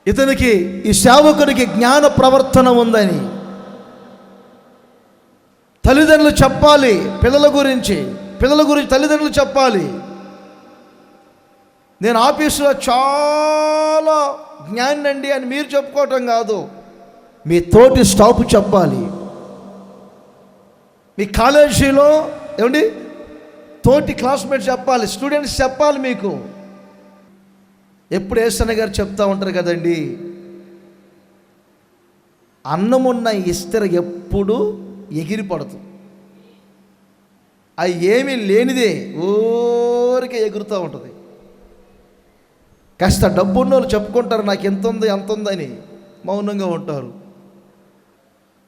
ఇతనికి, ఈ సేవకునికి జ్ఞాన ప్రవర్తన ఉందని తల్లిదండ్రులు చెప్పాలి. పిల్లల గురించి తల్లిదండ్రులు చెప్పాలి. నేను ఆఫీసులో చాలా జ్ఞానండి అని మీరు చెప్పుకోవటం కాదు, మీ తోటి స్టాఫ్ చెప్పాలి. మీ కాలేజీలో ఏమండి తోటి క్లాస్మేట్స్ చెప్పాలి, స్టూడెంట్స్ చెప్పాలి. మీకు ఎప్పుడు ఏసన్న గారు చెప్తా ఉంటారు కదండి, అన్నమున్న ఇస్తర ఎప్పుడు ఎగిరి పడుతుంది, అది ఏమీ లేనిదే ఊరికే ఎగురుతూ ఉంటుంది. కాస్త డబ్బున్న వాళ్ళు చెప్పుకుంటారు నాకు ఎంత ఉంది అంత ఉందని, మౌనంగా ఉంటారు.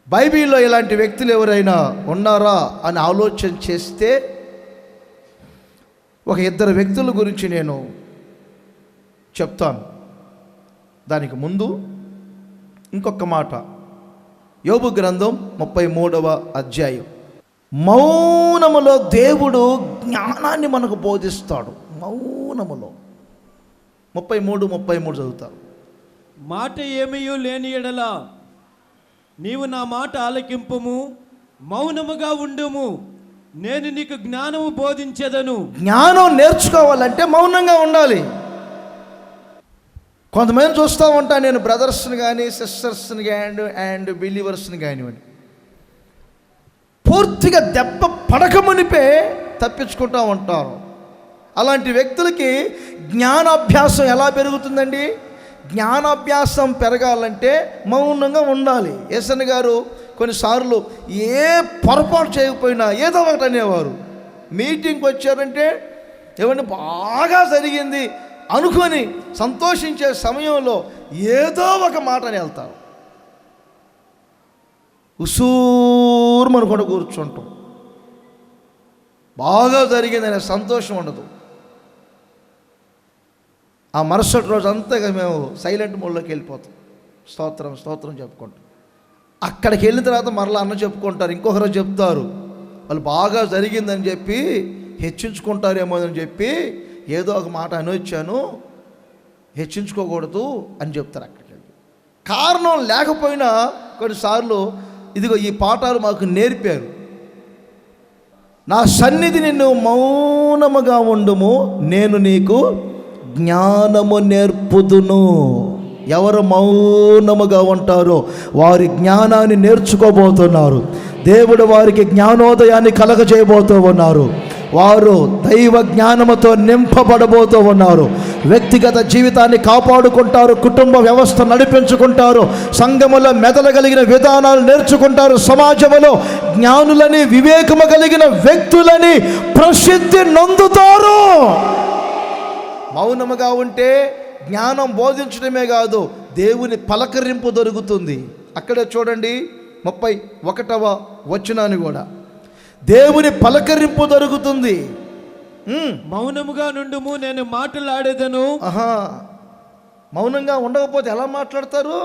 బైబిల్లో ఇలాంటి వ్యక్తులు ఎవరైనా ఉన్నారా అని ఆలోచన చేస్తే ఒక 2 వ్యక్తుల గురించి నేను చెప్తాను. దానికి ముందు ఇంకొక మాట, యోబు గ్రంథం 33వ అధ్యాయం. మౌనములో దేవుడు జ్ఞానాన్ని మనకు బోధిస్తాడు. మౌనములో 33 చదువుతారు. మాట ఏమీయూ లేని ఎడల నీవు నా మాట ఆలకింపుము, మౌనముగా ఉండుము, నేను నీకు జ్ఞానము బోధించెదను. జ్ఞానం నేర్చుకోవాలంటే మౌనంగా ఉండాలి. కొంతమంది చూస్తూ ఉంటాను నేను, బ్రదర్స్ని కానీ సిస్టర్స్ని అండ్ బిలీవర్స్ని కానివ్వండి, పూర్తిగా దెబ్బ పడకమునిపే తప్పించుకుంటూ ఉంటారు. అలాంటి వ్యక్తులకి జ్ఞానాభ్యాసం ఎలా పెరుగుతుందండి? జ్ఞానాభ్యాసం పెరగాలంటే మౌనంగా ఉండాలి. యేసన్న గారు కొన్నిసార్లు ఏ పొరపాటు చేయకపోయినా ఏదో ఒకటి అనేవారు. మీటింగ్కి వచ్చారంటే ఏమంటే బాగా జరిగింది అనుకొని సంతోషించే సమయంలో ఏదో ఒక మాటని వెళ్తారు. ఉసూరు మనకుండా కూర్చుంటాం, బాగా జరిగిందనే సంతోషం ఉండదు. ఆ మరుసటి రోజు అంతా మేము సైలెంట్ మోడ్లోకి వెళ్ళిపోతాం, స్తోత్రం స్తోత్రం చెప్పుకుంటాం. అక్కడికి వెళ్ళిన తర్వాత మరలా అన్న చెప్పుకుంటారు, ఇంకొక రోజు చెప్తారు. వాళ్ళు బాగా జరిగిందని చెప్పి హెచ్చించుకుంటారేమో అని చెప్పి ఏదో ఒక మాట అనొచ్చాను, హెచ్చించుకోకూడదు అని చెప్తారు. అక్కడికి వెళ్ళి కారణం లేకపోయినా కొన్నిసార్లు ఇదిగో ఈ పాఠాలు మాకు నేర్పారు. నా సన్నిధి నిన్ను మౌనముగా ఉండుము, నేను నీకు జ్ఞానము నేర్పుదును. ఎవరు మౌనముగా ఉంటారో వారి జ్ఞానాన్ని నేర్చుకోబోతున్నారు. దేవుడు వారికి జ్ఞానోదయాన్ని కలగజేయబోతూ ఉన్నారు. వారు దైవ జ్ఞానముతో నింపబడబోతూ ఉన్నారు. వ్యక్తిగత జీవితాన్ని కాపాడుకుంటారు, కుటుంబ వ్యవస్థ నడిపించుకుంటారు, సంఘములో మెదలగలిగిన విధానాలు నేర్చుకుంటారు, సమాజంలో జ్ఞానులని వివేకము కలిగిన వ్యక్తులని ప్రసిద్ధి నొందుతారు. మౌనముగా ఉంటే జ్ఞానం బోధించడమే కాదు, దేవుని పలకరింపు దొరుకుతుంది. అక్కడే చూడండి 31వ వచనాన్ని కూడా, దేవుని పలకరింపు దొరుకుతుంది. మౌనముగా నుండుము, నేను మాట్లాడేదను. మౌనంగా ఉండకపోతే ఎలా మాట్లాడతారు?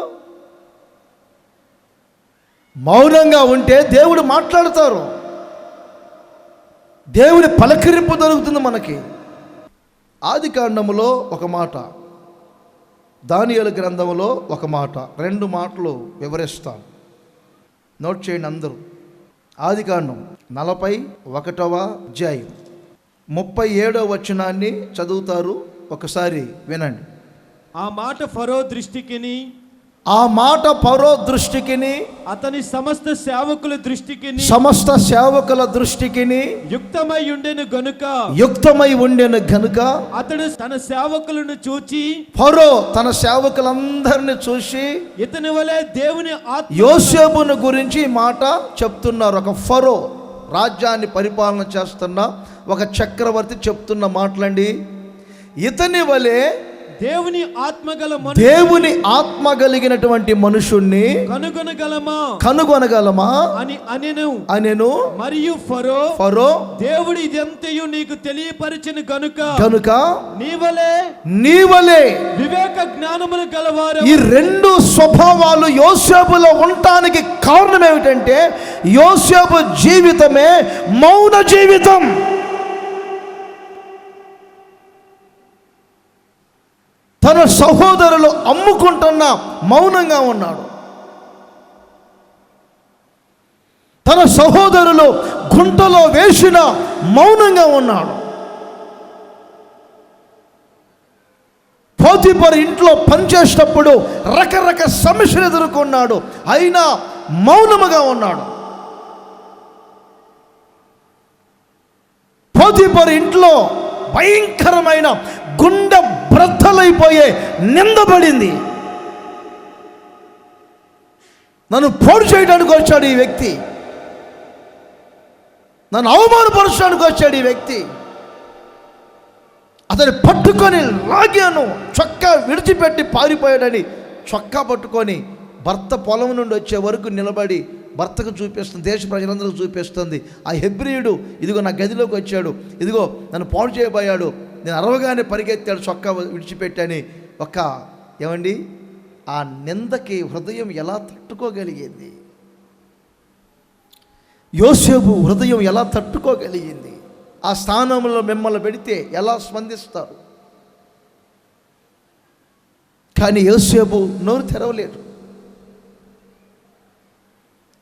మౌనంగా ఉంటే దేవుడు మాట్లాడతారు, దేవుని పలకరింపు దొరుకుతుంది మనకి. ఆదికాండములో ఒక మాట, దానియేలు గ్రంథములో ఒక మాట, 2 మాటలు వివరిస్తాను, నోట్ చేయండి అందరూ. ఆదికాండం 41వ అధ్యాయం 37వ వచనాన్ని చదువుతారు, ఒకసారి వినండి. ఆ మాట ఫరో దృష్టికిని, ఆ మాట ఫరో దృష్టికిని, అతని సమస్త సేవకుల దృష్టికిని, సమస్త సేవకుల దృష్టికిని యుక్తమై ఉండెను గనుక అతడు తన సేవకులను చూచి, ఫరో తన సేవకులందరిని చూసి, ఇతని వలె దేవుని ఆత్మ, యోసేపును గురించి ఈ మాట చెప్తున్నారు. ఒక ఫరో, రాజ్యాన్ని పరిపాలన చేస్తున్న ఒక చక్రవర్తి చెప్తున్న మాటలండి. ఇతని వలె దేవుని ఆత్మ కలిగినటువంటి మనుషుణ్ణి కనుగొనగలమా అని అనెను. మరియు ఫరో దేవుడు ఇదంతయు నీకు తెలియపరిచిన గనుక నీవలే వివేక జ్ఞానములు గలవారు. ఈ 2 స్వభావాలు యోసేపులో ఉండటానికి కారణం ఏమిటంటే, యోసేపు జీవితమే మౌన జీవితం. తన సహోదరులు అమ్ముకుంటున్న మౌనంగా ఉన్నాడు. తన సహోదరులు గుంటలో వేసిన మౌనంగా ఉన్నాడు. పోతీఫరు ఇంట్లో పనిచేసేటప్పుడు రకరకాల సమస్యలు ఎదుర్కొన్నాడు, అయినా మౌనముగా ఉన్నాడు. పోతీఫరు ఇంట్లో భయంకరమైన గుండె బ్రద్దలైపోయే నిందపడింది. నన్ను పోడు చేయడానికి వచ్చాడు ఈ వ్యక్తి, నన్ను అవమానపరచడానికి వచ్చాడు ఈ వ్యక్తి. అతన్ని పట్టుకొని లాగాను, చొక్కా విడిచిపెట్టి పారిపోయాడని చొక్కా పట్టుకొని భర్త పొలం నుండి వచ్చే వరకు నిలబడి భర్తకు చూపిస్తుంది, దేశ ప్రజలందరికీ చూపిస్తుంది. ఆ హెబ్రీయుడు ఇదిగో నా గదిలోకి వచ్చాడు, ఇదిగో నన్ను పాడు చేయబోయాడు, నేను అరవగానే పరిగెత్తాడు, చొక్కా విడిచిపెట్టని. ఏమండి, ఆ నిందకి హృదయం ఎలా తట్టుకోగలిగింది? యోసేపు హృదయం ఎలా తట్టుకోగలిగింది? ఆ స్థానంలో మిమ్మల్ని పెడితే ఎలా స్పందిస్తారు? కానీ యోసేపు నోరు తెరవలేదు,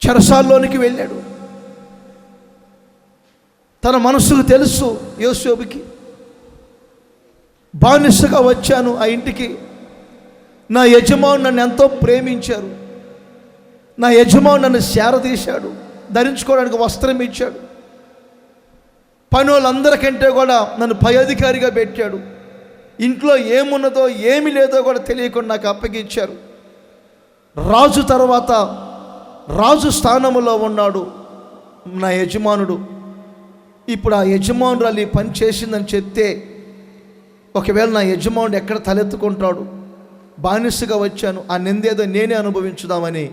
చెరసాల్లోనికి వెళ్ళాడు. తన మనసుకు తెలుసు యోసేపుకి, బానిసగా వచ్చాను ఆ ఇంటికి, నా యజమాని నన్ను ఎంతో ప్రేమించారు, నా యజమాని నన్ను శారదీశాడు, ధరించుకోవడానికి వస్త్రం ఇచ్చాడు, పనులందరికంటే కూడా నన్ను పై అధికారిగా పెట్టాడు, ఇంట్లో ఏమున్నదో ఏమి లేదో కూడా తెలియకుండా నాకు అప్పగించారు. రాజు తర్వాత రాజు స్థానంలో ఉన్నాడు నా యజమానుడు. ఇప్పుడు ఆ యజమానురాలు ఈ పని చేసిందని చెప్తే ఒకవేళ నా యజమానుడు ఎక్కడ తలెత్తుకుంటాడు? బానిసగా వచ్చాను, ఆ నిందేదో నేనే అనుభవించుదామని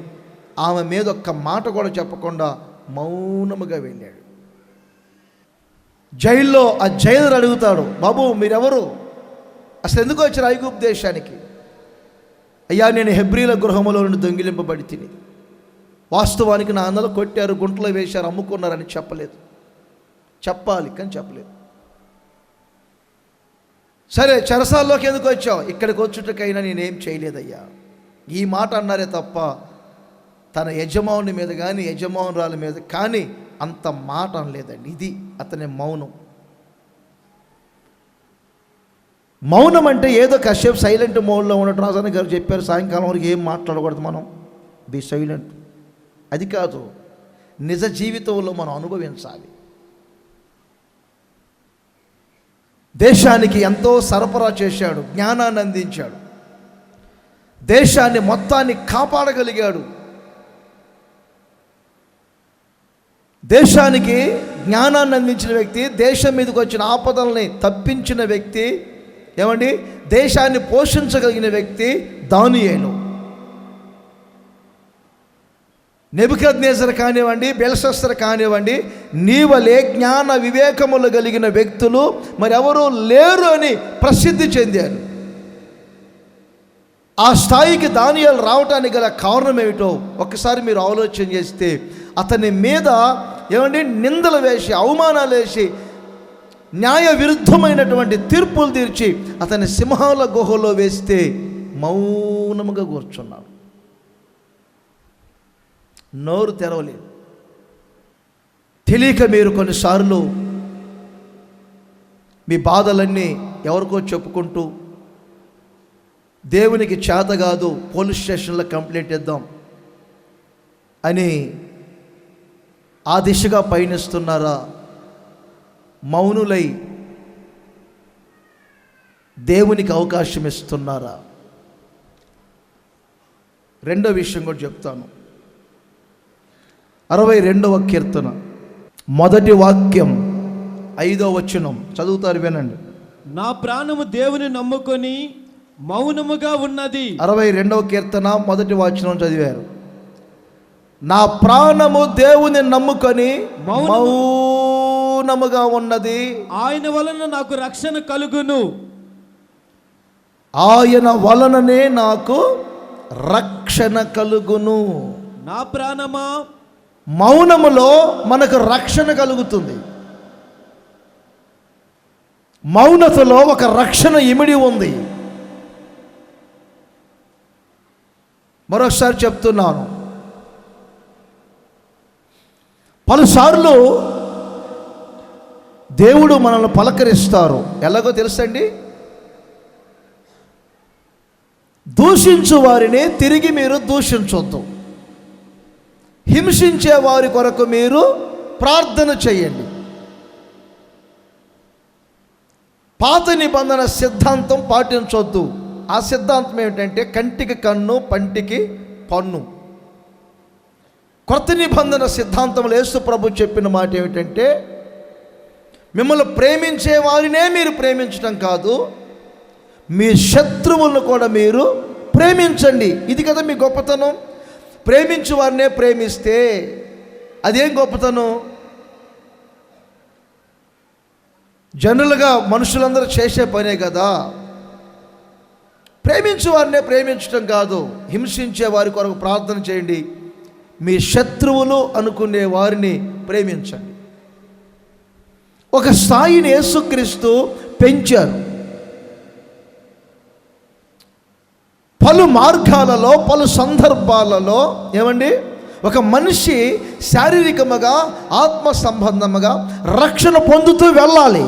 ఆమె మీద ఒక్క మాట కూడా చెప్పకుండా మౌనముగా వెళ్ళాడు. జైల్లో ఆ జైలర్ అడుగుతాడు, బాబు మీరెవరు, అసలు ఎందుకు వచ్చారు ఐగుప్తు దేశానికి? అయ్యా, నేను హెబ్రీల గృహములో నుండి దొంగిలింపబడి తిని, వాస్తవానికి నా అన్నలు కొట్టారు, గుంటలో వేశారు, అమ్ముకున్నారని చెప్పలేదు. చెప్పాలి కానీ చెప్పలేదు. సరే, చెరసాల్లోకి ఎందుకు వచ్చావు? ఇక్కడికి వచ్చుటకైనా నేనేం చేయలేదయ్యా. ఈ మాట అన్నారే తప్ప తన యజమానుని మీద కానీ యజమానురాల మీద కానీ అంత మాట అనలేదండి. ఇది అతని మౌనం. మౌనం అంటే ఏదో కాసేపు సైలెంట్ మోడ్లో ఉండటం. రాజాని గారు చెప్పారు సాయంకాలం వరకు ఏం మాట్లాడకూడదు, మనం బి సైలెంట్. అది కాదు, నిజ జీవితంలో మనం అనుభవించాలి. దేశానికి ఎంతో సరఫరా చేశాడు, జ్ఞానాన్ని అందించాడు, దేశాన్ని మొత్తాన్ని కాపాడగలిగాడు. దేశానికి జ్ఞానాన్ని అందించిన వ్యక్తి, దేశం మీదకి వచ్చిన ఆపదల్ని తప్పించిన వ్యక్తి, ఏమండి, దేశాన్ని పోషించగలిగిన వ్యక్తి దానియేలు. నెబుకద్నెజరు కానివ్వండి, బెల్షస్సరు కానివ్వండి, నీ వలే జ్ఞాన వివేకములు కలిగిన వ్యక్తులు మరెవరూ లేరు అని ప్రసిద్ధి చెందారు. ఆ స్థాయికి దానియేలు రావటానికి గల కారణం ఏమిటో ఒక్కసారి మీరు ఆలోచన చేస్తే, అతని మీద ఏమండి నిందలు వేసి, అవమానాలు వేసి, న్యాయ విరుద్ధమైనటువంటి తీర్పులు తీర్చి అతని సింహాల గుహలో వేస్తే మౌనముగా కూర్చున్నాడు, నోరు తెరవలేదు. తెలియక మీరు కొన్నిసార్లు మీ బాధలన్నీ ఎవరికో చెప్పుకుంటూ, దేవునికి చేత కాదు పోలీస్ స్టేషన్లో కంప్లైంట్ ఇద్దాం అని ఆ దిశగా పయనిస్తున్నారా? మౌనులై దేవునికి అవకాశం ఇస్తున్నారా? రెండో విషయం కూడా చెప్తాను. 62వ కీర్తన మొదటి వాక్యం 5వ వచనం చదువుతారు, వినండి. నా ప్రాణము దేవుని నమ్ముకొని మౌనముగా ఉన్నది. 62వ కీర్తన మొదటి వచనం చదివారు. నా ప్రాణము దేవుని నమ్ముకొని మౌనముగా ఉన్నది. ఆయన వలన నాకు రక్షణ కలుగును. ఆయన వలననే నాకు రక్షణ కలుగును. నా ప్రాణమా, మౌనములో మనకు రక్షణ కలుగుతుంది. మౌనతలో ఒక రక్షణ ఇమిడి ఉంది. మరొకసారి చెప్తున్నాను, పలుసార్లు దేవుడు మనల్ని పలకరిస్తారు. ఎలాగో తెలుసండి, దూషించు వారిని తిరిగి మీరు దూషించొద్దు, హింసించే వారి కొరకు మీరు ప్రార్థన చేయండి. పాత నిబంధన సిద్ధాంతం పాటించొద్దు. ఆ సిద్ధాంతం ఏమిటంటే కంటికి కన్ను, పంటికి పన్ను. కొత్త నిబంధన సిద్ధాంతంలో యేసు ప్రభు చెప్పిన మాట ఏమిటంటే, మిమ్మల్ని ప్రేమించే వారినే మీరు ప్రేమించడం కాదు, మీ శత్రువులను కూడా మీరు ప్రేమించండి. ఇది కదా మీ గొప్పతనం. ప్రేమించు వారినే ప్రేమిస్తే అదేం గొప్పతనం? జనరల్గా మనుషులందరూ చేసే పనే కదా. ప్రేమించు వారినే ప్రేమించడం కాదు, హింసించే వారి కొరకు ప్రార్థన చేయండి, మీ శత్రువులు అనుకునే వారిని ప్రేమించండి. ఒక స్థాయిని యేసుక్రీస్తు పెంచారు. పలు మార్గాలలో, పలు సందర్భాలలో ఏమండి, ఒక మనిషి శారీరకముగా, ఆత్మ సంబంధముగా రక్షణ పొందుతూ వెళ్ళాలి,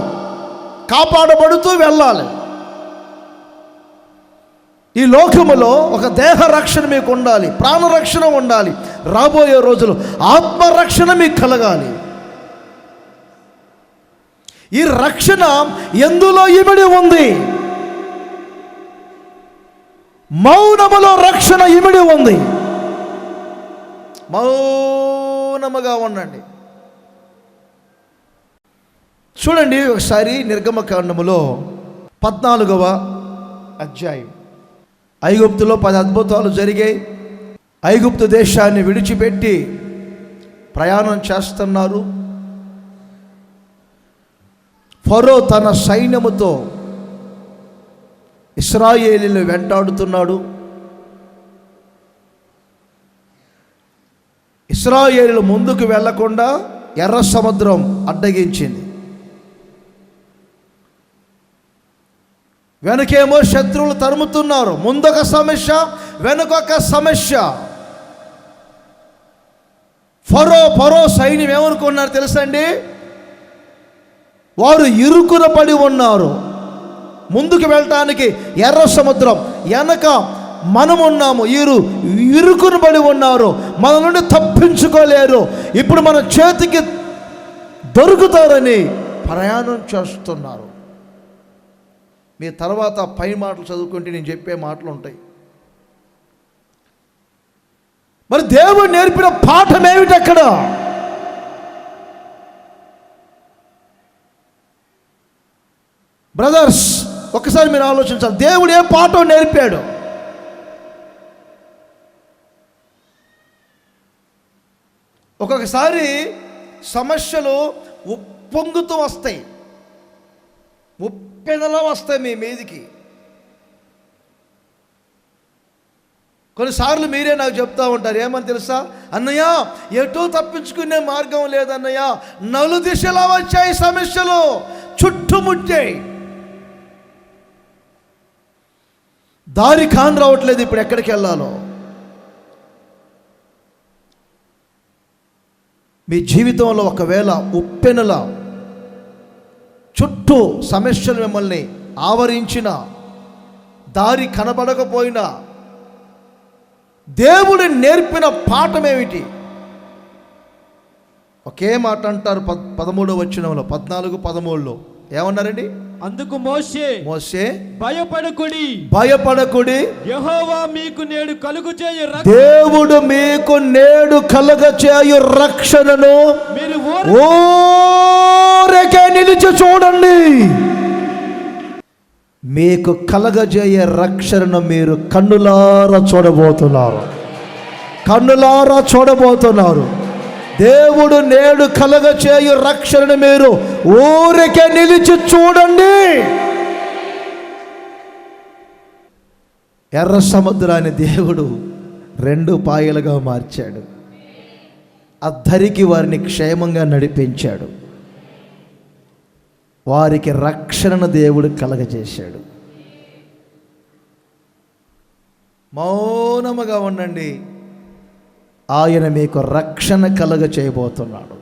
కాపాడబడుతూ వెళ్ళాలి. ఈ లోకములో ఒక దేహ రక్షణ మీకు ఉండాలి, ప్రాణరక్షణ ఉండాలి. రాబోయే రోజులు ఆత్మరక్షణ మీకు కలగాలి. ఈ రక్షణ ఎందులో ఇమిడి ఉంది? మౌనములో రక్షణ ఇమిడి ఉంది. మౌనముగా ఉండండి. చూడండి ఒకసారి నిర్గమకాండములో 14వ అధ్యాయం. ఐగుప్తులో 10 అద్భుతాలు జరిగాయి. ఐగుప్తు దేశాన్ని విడిచిపెట్టి ప్రయాణం చేస్తున్నారు. ఫరో తన సైన్యముతో ఇశ్రాయేలీయులను వెంటాడుతున్నాడు. ఇశ్రాయేలీయులు ముందుకు వెళ్లకుండా ఎర్ర సముద్రం అడ్డగించింది. వెనకేమో శత్రువులు తరుముతున్నారు. ముందొక సమస్య, వెనుకొక సమస్య. ఫరో సైన్యం ఏమనుకున్నారు తెలుసండి? వారు ఇరుకున పడి ఉన్నారు. ముందుకు వెళ్ళటానికి ఎర్ర సముద్రం, వెనక మనమున్నాము, ఇరుకున పడి ఉన్నారు, మన నుండి తప్పించుకోలేరు, ఇప్పుడు మన చేతికి దొరుకుతారని ప్రయాణం చేస్తున్నారు. మీ తర్వాత పై మాటలు చదువుకుంటే నేను చెప్పే మాటలు ఉంటాయి. మరి దేవుడు నేర్పిన పాఠం ఏమిటి అక్కడ? బ్రదర్స్, ఒకసారి మీరు ఆలోచించాలి, దేవుడు ఏ పాఠం నేర్పాడు? ఒక్కొక్కసారి సమస్యలు ఉప్పొంగుతూ వస్తాయి, ఉప్పెనలా వస్తాయి మీ మీదికి. కొన్నిసార్లు మీరే నాకు చెప్తా ఉంటారు, ఏమని తెలుసా, అన్నయ్య ఎటూ తప్పించుకునే మార్గం లేదన్నయ్య, నలుదిశలా వచ్చాయి సమస్యలు, చుట్టుముట్టాయి, దారి కాని రావట్లేదు, ఇప్పుడు ఎక్కడికి వెళ్ళాలో. మీ జీవితంలో ఒకవేళ ఉప్పెనల చుట్టూ సమస్యలు మిమ్మల్ని ఆవరించిన, దారి కనబడకపోయినా దేవుడు నేర్పిన పాఠం ఏమిటి? ఒకే మాట అంటారు 13వ వచనంలో, 14-13లో ఏమన్నారండి? అందుకు మోషే భయపడకుడి, యెహోవా మీకు నేడు కలుగు చేయు దేవుడు మీకు నేడు కలుగచేయు రక్షణను మీరు ఊరకే నిలిచి చూడండి. మీకు కలగజేయే రక్షణను మీరు కన్నులారా చూడబోతున్నారు. దేవుడు నేడు కలగచేయు రక్షణను మీరు ఊరికే నిలిచి చూడండి. ఎర్ర సముద్రాన్ని దేవుడు 2 పాయలుగా మార్చాడు, అద్దరికి వారిని క్షేమంగా నడిపించాడు, వారికి రక్షణను దేవుడు కలగజేశాడు. మౌనముగా ఉండండి, ఆయన మీకు రక్షణ కలగ చేయబోతున్నాడు.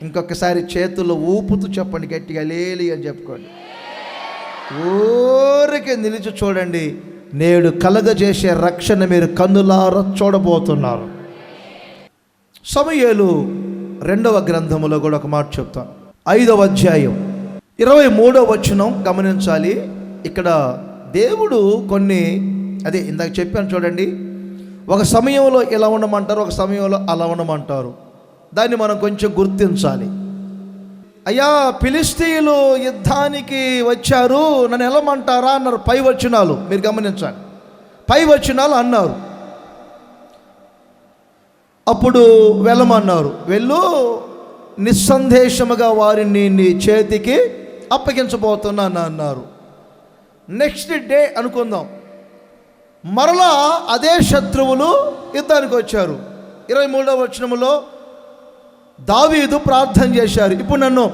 ఇంకొకసారి చేతుల్లో ఊపుతూ చెప్పండి, గట్టిగా లేలి అని చెప్పుకోండి. ఊరికే నిలిచి చూడండి, నేడు కలగజేసే రక్షణ మీరు కన్నులారా చూడబోతున్నారు. సమూయేలు 2వ గ్రంథములో కూడా ఒక మాట చెప్తాను. 5వ అధ్యాయం 23వ వచనం గమనించాలి. ఇక్కడ దేవుడు కొన్ని, అదే ఇందాక చెప్పాను చూడండి, ఒక సమయంలో ఇలా ఉండమంటారు, ఒక సమయంలో అలా ఉండమంటారు. దాన్ని మనం కొంచెం గుర్తించాలి. అయ్యా ఫిలిష్తీయులు యుద్ధానికి వచ్చారు, నన్ను వెళ్ళమంటారా అన్నారు. పై వచనాలు మీరు గమనించాలి, పై వచనాలు అన్నారు. అప్పుడు వెళ్ళమన్నారు, వెళ్ళు, నిస్సందేశముగా వారిని నీ చేతికి అప్పగించబోతున్నాను అన్నారు. నెక్స్ట్ డే అనుకుందాం, మరలా అదే శత్రువులు యుద్ధానికి వచ్చారు. 23వ వచనములో దావీదు ప్రార్థన చేశారు, ఇప్పుడు నన్ను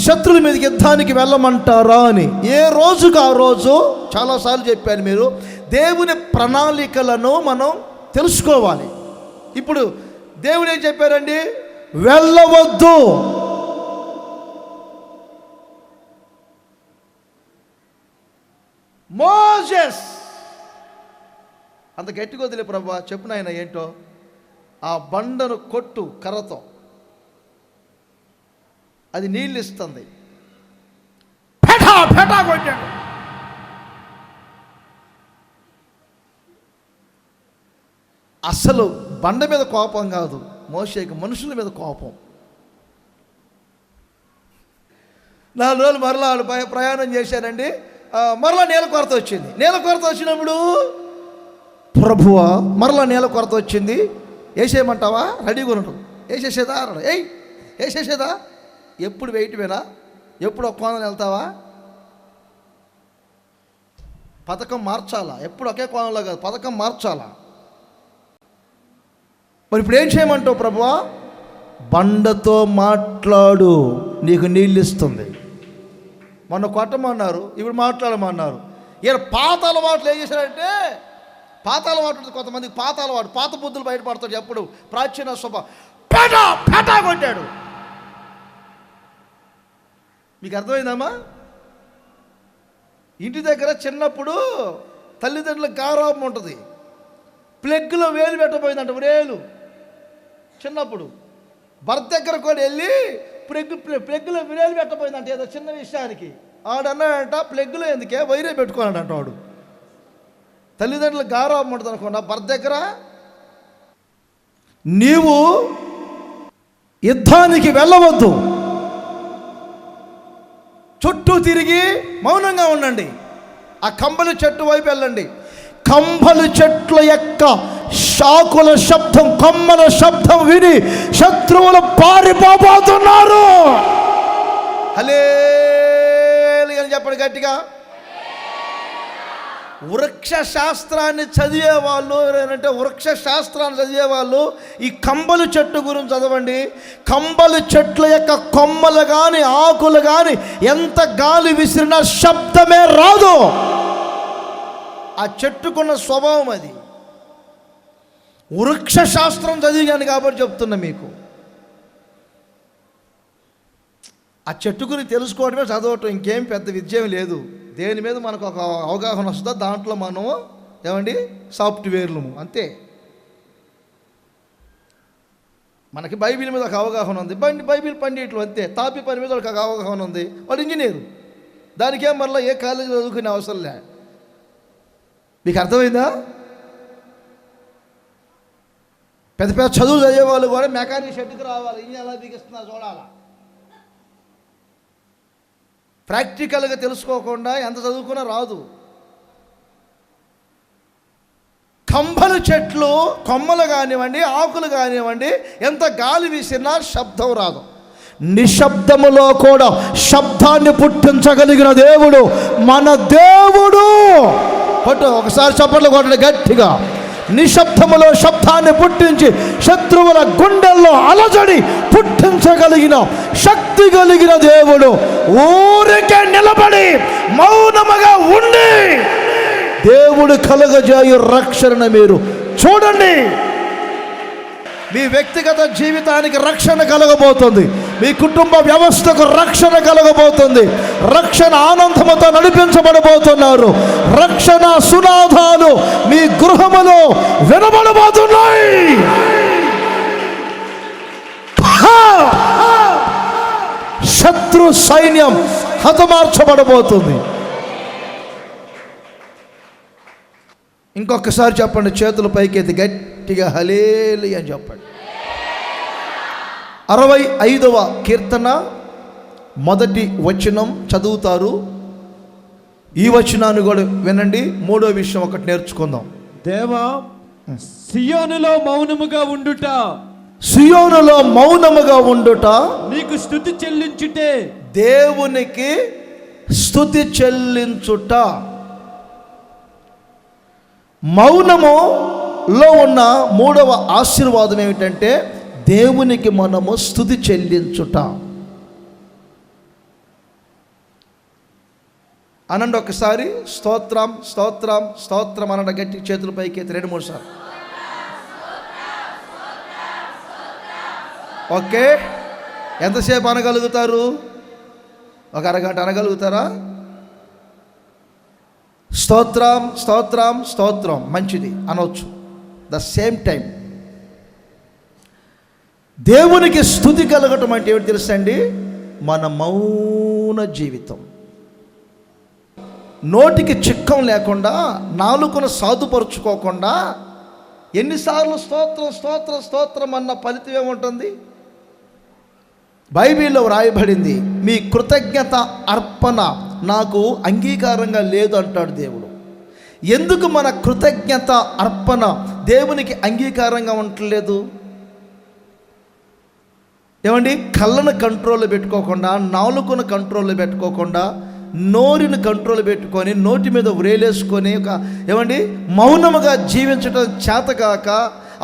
శత్రువుల మీదకి యుద్ధానికి వెళ్ళమంటారా అని. ఏ రోజుకు ఆ రోజు, చాలాసార్లు చెప్పాను, మీరు దేవుని ప్రణాళికలను మనం తెలుసుకోవాలి. ఇప్పుడు దేవుడు ఏం చెప్పారండి? వెళ్ళవద్దు. మోసెస్ అంత గట్టిగా వదిలే ప్రభా, చెప్పు నాయన ఏంటో. ఆ బండను కొట్టు కర్రతో, అది నీళ్ళు ఇస్తుంది. ఫెటా ఫెటా కొట్టాడు. అసలు బండ మీద కోపం కాదు, మోషేకి మనుషుల మీద కోపం. 4 రోజులు మరలా ప్రయాణం చేశారండి. మరలా నీళ్ళ కొరత వచ్చింది. నీళ్ళ కొరత వచ్చినప్పుడు, ప్రభువా మరలా నీళ్ళ కొరత వచ్చింది, వేసేయమంటావా? రెడీగా ఉండటం, వేసేసేదా అన్నాడు. వేసేసేదా? ఎప్పుడు వేయటమేనా? ఎప్పుడు ఒక కోణం వెళ్తావా? పథకం మార్చాలా? ఎప్పుడు ఒకే కోణంలో కాదు, పథకం మార్చాలా. మరి ఇప్పుడు ఏం చేయమంటావు ప్రభువా? బండతో మాట్లాడు, నీకు నీళ్ళు ఇస్తుంది. మొన్న కొట్టమన్నారు, ఇప్పుడు మాట్లాడమన్నారు. ఈయన పాత అలవాట్లు ఏం చేశారంటే, పాత అలవాటు కొంతమందికి, పాత అలవాటు, పాత బుద్ధులు బయటపడతాడు. ఎప్పుడు ప్రాచీన స్వభావం, పెటా పెటా కొట్టాడు. మీకు అర్థమైందమ్మా? ఇంటి దగ్గర చిన్నప్పుడు తల్లిదండ్రులకు గారాబం ఉంటుంది. ప్లగ్లో వేలు పెట్టబోయిందంట, వేలు. చిన్నప్పుడు భర్త దగ్గర కూడా వెళ్ళి ప్లగ్లో వేలు పెట్టబోయిందంట, ఏదో చిన్న విషయానికి. ఆడన్నాడంట ప్లగ్లో ఎందుకే వైరే పెట్టుకున్నాడంట వాడు. తల్లిదండ్రులు గారాబం ఉంటుంది అనుకున్నా భర్త దగ్గర. నీవు యుద్ధానికి వెళ్ళవద్దు, చుట్టూ తిరిగి మౌనంగా ఉండండి, ఆ కంబలి చెట్టు వైపు వెళ్ళండి. కంబలి చెట్ల యొక్క శాఖల శబ్దం, కొమ్మల శబ్దం విని శత్రువులు పారిపోబోతున్నారు. హల్లెలూయా అని చెప్పండి గట్టిగా. వృక్ష శాస్త్రాన్ని చదివే వాళ్ళు ఎవరంటే, వృక్ష శాస్త్రాన్ని చదివే వాళ్ళు ఈ కంబలి చెట్టు గురించి చదవండి. కంబలి చెట్ల యొక్క కొమ్మలు కానీ ఆకులు కానీ ఎంత గాలి విసిరినా శబ్దమే రాదు. ఆ చెట్టుకున్న స్వభావం అది. వృక్ష శాస్త్రం చదివాను కాబట్టి చెప్తున్నా మీకు. ఆ చెట్టు గురించి తెలుసుకోవడమే చదవటం, ఇంకేం పెద్ద విద్య లేదు. దేని మీద మనకు ఒక అవగాహన వస్తుందో దాంట్లో మనం ఏమండి సాఫ్ట్వేర్లు అంతే. మనకి బైబిల్ మీద ఒక అవగాహన ఉంది, బైబిల్ పండిట్లు అంతే. తాపి పని మీద ఒక అవగాహన ఉంది, వాడు ఇంజనీరు. దానికేం మళ్ళీ ఏ కాలేజీ చదువుకునే అవసరం లే. మీకు అర్థమైందా? పెద్ద పెద్ద చదువులు చదివేవాళ్ళు కూడా మెకానిక్ షెడ్కి రావాలి, ఇంజన్ ఎలా బిగిస్తున్నా చూడాలా. ప్రాక్టికల్గా తెలుసుకోకుండా ఎంత చదువుకున్నా రాదు. కంబలు చెట్లు కొమ్మలు కానివ్వండి, ఆకులు కానివ్వండి, ఎంత గాలి వీసినా శబ్దం రాదు. నిశ్శబ్దములో కూడా శబ్దాన్ని పుట్టించగలిగిన దేవుడు మన దేవుడు. ఒకసారి చప్పట్లు కొట్టండి గట్టిగా. నిశ్శబ్దములో శబ్దాన్ని పుట్టించి శత్రువుల గుండెల్లో అలజడి పుట్టించగలిగిన శక్తి కలిగిన దేవుడు. ఊరికే నిలబడి మౌనముగా ఉండి దేవుడు కలుగజేయు రక్షణ మీరు చూడండి. మీ వ్యక్తిగత జీవితానికి రక్షణ కలగబోతుంది, మీ కుటుంబ వ్యవస్థకు రక్షణ కలగబోతుంది. రక్షణ ఆనందముతో నడిపించబడబోతున్నారు. రక్షణ సునాదాలు మీ గృహములో వినబడబోతున్నాయి. శత్రు సైన్యం హతమార్చబడబోతుంది. ఇంకొకసారి చెప్పండి, చేతులు పైకెత్తి గట్టిగా హల్లెలూయా అని చెప్పండి. 65వ కీర్తన 1వ వచనం చదువుతారు. ఈ వచనాన్ని కూడా వినండి. 3వ విషయం ఒకటి నేర్చుకుందాం. దేవా, సియోనులో మౌనముగా ఉండుట, సియోనులో మౌనముగా ఉండుట నీకు స్తుతి చెల్లించుటే. దేవునికి స్తుతి చెల్లించుట. మౌనములో ఉన్న 3వ ఆశీర్వాదం ఏమిటంటే దేవునికి మనము స్తుతి చెల్లించుట. అనండి ఒకసారి, స్తోత్రం స్తోత్రం స్తోత్రం అనండి గట్టి. చేతుల పైకి 2-3 సార్లు. ఓకే, ఎంతసేపు అనగలుగుతారు? ఒక అరగంట అనగలుగుతారా? స్తోత్రం స్తోత్రం స్తోత్రం మంచిది అనవచ్చు. ద సేమ్ టైం దేవునికి స్తుతి కలగటం అంటే ఏమిటి తెలుసండి? మన మౌన జీవితం. నోటికి చిక్కం లేకుండా, నాలుకను సాధుపరుచుకోకుండా ఎన్నిసార్లు స్తోత్రం స్తోత్రం స్తోత్రం అన్న ఫలితం ఏముంటుంది? బైబిల్లో వ్రాయబడింది, మీ కృతజ్ఞత అర్పణ నాకు అంగీకారంగా లేదు అంటాడు దేవుడు. ఎందుకు మన కృతజ్ఞత అర్పణ దేవునికి అంగీకారంగా ఉండలేదు? ఏమండి, కళ్ళను కంట్రోల్లో పెట్టుకోకుండా, నాలుకను కంట్రోల్లో పెట్టుకోకుండా, నోరుని కంట్రోల్ పెట్టుకొని నోటి మీద వ్రేలేసుకొని ఏమండి మౌనముగా జీవించడం చేతగాక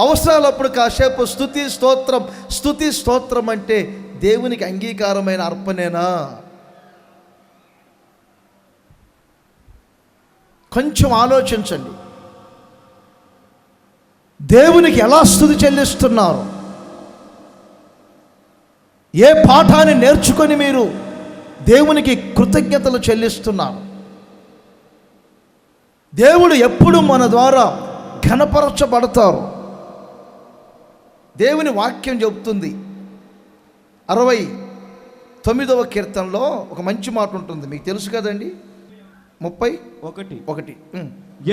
అవసరాలప్పుడు కాసేపు స్తుతి స్తోత్రం అంటే దేవునికి అంగీకారమైన అర్పణేనా? కొంచెం ఆలోచించండి. దేవునికి ఎలా స్తుతి చెల్లిస్తున్నారు? ఏ పాఠాన్ని నేర్చుకొని మీరు దేవునికి కృతజ్ఞతలు చెల్లిస్తున్నారు? దేవుడు ఎప్పుడు మన ద్వారా ఘనపరచబడతారు. దేవుని వాక్యం చెబుతుంది. 9వ కీర్తనలో ఒక మంచి మాట ఉంటుంది, మీకు తెలుసు కదండి. 31.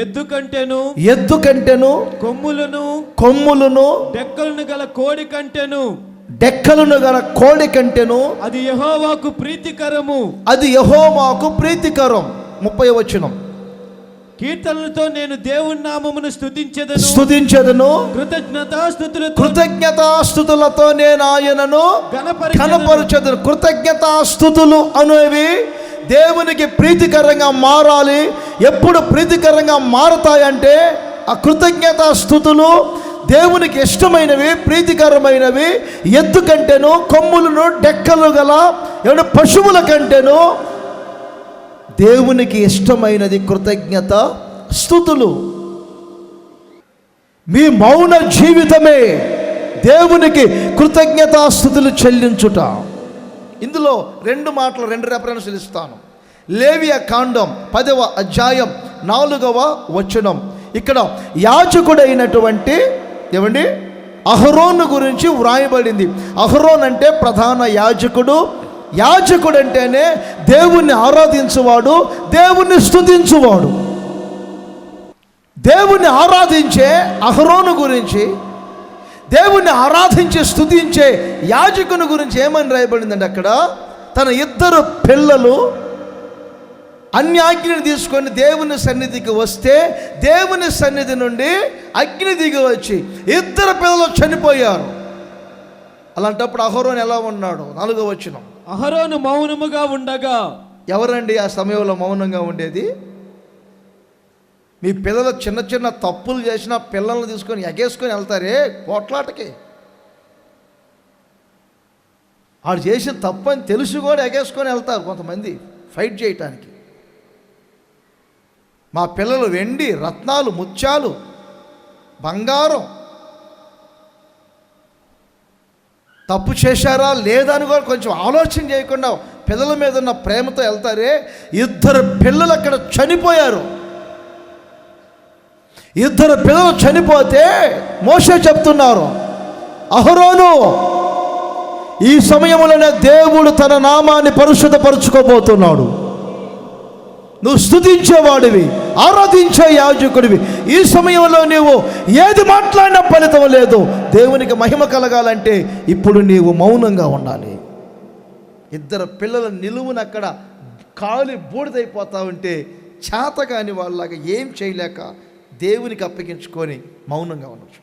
ఎద్దు కంటేను కొమ్ములను డెక్కలను గల కోడి కంటేను అది యెహోవాకు ప్రీతికరం. 30వ వచనం, కీర్తనలతో నేను దేవుని నామమును స్తుతించెదను, కృతజ్ఞతాస్తుతులతో నేను ఆయనను ఘనపరచెదను. కృతజ్ఞతాస్తుతులు అనేవి దేవునికి ప్రీతికరంగా మారాలి. ఎప్పుడు ప్రీతికరంగా మారతాయంటే ఆ కృతజ్ఞతాస్తుతులు దేవునికి ఇష్టమైనవి, ప్రీతికరమైనవి. ఎద్దు కంటేను, కొమ్ములను, డెక్కలు గల పశువుల కంటేను దేవునికి ఇష్టమైనది కృతజ్ఞత స్తుతులు. మీ మౌన జీవితమే దేవునికి కృతజ్ఞతాస్తుతులు చెల్లించుట. ఇందులో 2 రెఫరెన్సులు ఇస్తాను. లేవియ కాండం 10వ అధ్యాయం 4వ వచనం. ఇక్కడ యాజకుడైనటువంటి అహరోను గురించి వ్రాయబడింది. అహరోన్ అంటే ప్రధాన యాజకుడు. యాజకుడు అంటేనే దేవుణ్ణి ఆరాధించువాడు, దేవుణ్ణి స్తుతించువాడు. దేవుణ్ణి ఆరాధించే అహరోను గురించి, దేవుణ్ణి ఆరాధించి స్తుతించే యాజకుని గురించి ఏమని రాయబడిందండి? అక్కడ తన 2 పిల్లలు అగ్నిని తీసుకొని దేవుని సన్నిధికి వస్తే, దేవుని సన్నిధి నుండి అగ్ని దిగి వచ్చి 2 పిల్లలు చనిపోయారు. అలాంటప్పుడు అహరోను ఎలా ఉన్నాడు? 4వ వచనం, అహరోను మౌనముగా ఉండగా. ఎవరండి ఆ సమయంలో మౌనంగా ఉండేది? మీ పిల్లలు చిన్న చిన్న తప్పులు చేసిన పిల్లల్ని తీసుకొని ఎగేసుకొని వెళ్తారే పోట్లాటకి. వాడు చేసిన తప్పని తెలుసు కూడా ఎగేసుకొని వెళ్తారు కొంతమంది ఫైట్ చేయటానికి. మా పిల్లలు వెండి, రత్నాలు, ముత్యాలు, బంగారం తప్పు చేశారా లేదా అని కూడా కొంచెం ఆలోచన చేయకుండా పిల్లల మీద ఉన్న ప్రేమతో వెళ్తారే. 2 పిల్లలు అక్కడ చనిపోయారు. 2 పిల్లలు చనిపోతే మోషే చెప్తున్నారు, అహరోను ఈ సమయంలోనే దేవుడు తన నామాన్ని పరిశుద్ధపరచుకోబోతున్నాడు. నువ్వు స్తుతించేవాడివి, ఆరాధించే యాజకుడివి. ఈ సమయంలో నీవు ఏది మాట్లాడినా ఫలితం లేదు. దేవునికి మహిమ కలగాలంటే ఇప్పుడు నీవు మౌనంగా ఉండాలి. 2 పిల్లల నిలువున అక్కడ కాలి బూడిదైపోతా ఉంటే చేతగాని వాళ్ళలాగా ఏం చేయలేక దేవునికి అప్పగించుకొని మౌనంగా ఉండొచ్చు.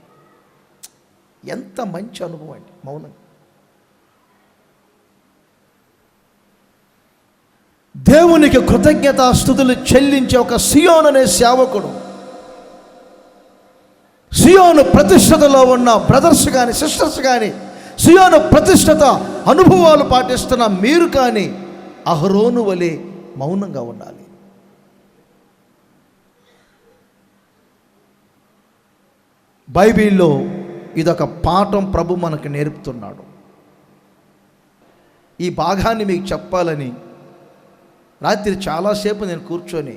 ఎంత మంచి అనుభవం అండి మౌనం. దేవునికి కృతజ్ఞతాస్తుతులు చెల్లించే ఒక సియోను అనే సేవకుడు, సియోను ప్రతిష్టతలో ఉన్న బ్రదర్స్ కానీ సిస్టర్స్ కానీ, సియోను ప్రతిష్టత అనుభవాలు పాటిస్తున్న మీరు కానీ అహరోను వలె మౌనంగా ఉండాలి. బైబిల్లో ఇదొక పాఠం ప్రభు మనకు నేర్పుతున్నాడు. ఈ భాగాన్ని మీకు చెప్పాలని రాత్రి చాలాసేపు నేను కూర్చొని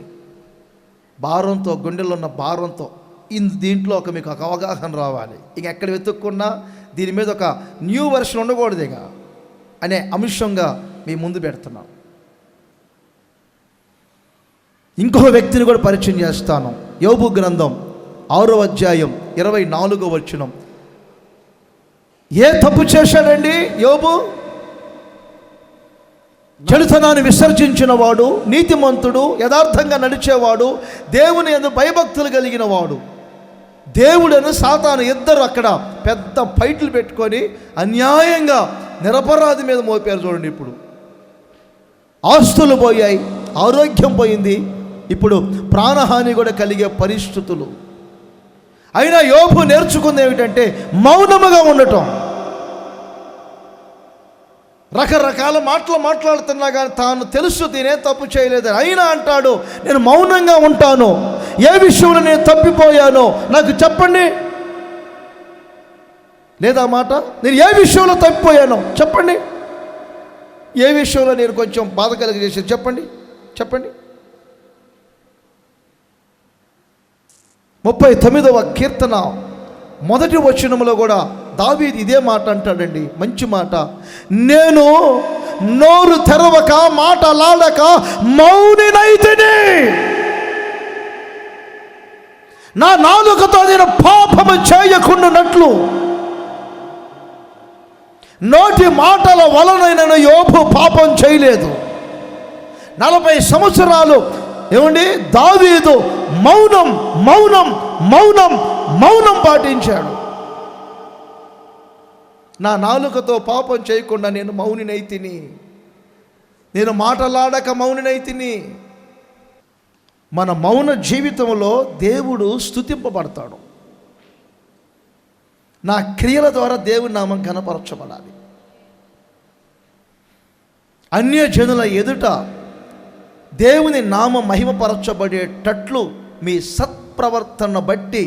భారంతో, గుండెల్లో ఉన్న భారంతో దీంట్లో మీకు ఒక అవగాహన రావాలి. ఇక ఎక్కడ వెతుక్కున్నా దీని మీద ఒక న్యూ వెర్షన్ ఉండకూడదుగా అనే అంశంగా మీ ముందు పెడుతున్నాం. ఇంకొక వ్యక్తిని కూడా పరిచయం చేస్తాను. యోబు గ్రంథం 6వ అధ్యాయం 24వ వచనం. ఏ తప్పు చేశాడండి యోబు? చెడుతనాన్ని విసర్జించిన వాడు, నీతిమంతుడు, యథార్థంగా నడిచేవాడు, దేవుని యందు భయభక్తులు కలిగిన వాడు. దేవుడని సాతాను 2 అక్కడ పెద్ద ఫైట్లు పెట్టుకొని అన్యాయంగా నిరపరాధి మీద మోపారు. చూడండి, ఇప్పుడు ఆస్తులు పోయాయి, ఆరోగ్యం పోయింది, ఇప్పుడు ప్రాణహాని కూడా కలిగే పరిస్థితులు. అయినా యోబు నేర్చుకుంది ఏమిటంటే మౌనముగా ఉండటం. రకరకాల మాటలు మాట్లాడుతున్నా కానీ తాను తెలుసు నేనే తప్పు చేయలేదు, అయినా అంటాడు నేను మౌనంగా ఉంటాను. ఏ విషయంలో నేను తప్పిపోయానో నాకు చెప్పండి. లేదా మాట, నేను ఏ విషయంలో తప్పిపోయానో చెప్పండి. ఏ విషయంలో నేను కొంచెం బాధ కలిగజేసి చెప్పండి. 39వ కీర్తన 1వ వచనంలో కూడా దావీదు ఇదే మాట అంటాడండి, మంచి మాట. నేను నోరు తెరవక మాటలాడక మౌనినైతిని. నా నాలుకతో నేను పాపము చేయకుండానట్లు నోటి మాటల వలనైన యోబు పాపం చేయలేదు. 40 సంవత్సరాలు ఏమండి దావీదు మౌనం మౌనం మౌనం మౌనం పాటించాడు. నా నాలుకతో పాపం చేయకుండా నేను మౌనినైతిని, నేను మాటలాడక మౌనినైతిని. మన మౌన జీవితంలో దేవుడు స్తుతింపబడతాడు. నా క్రియల ద్వారా దేవుని నామం కనపరచబడాలి. అన్యజనుల ఎదుట దేవుని నామ మహిమపరచబడేటట్లు మీ సత్ప్రవర్తన బట్టి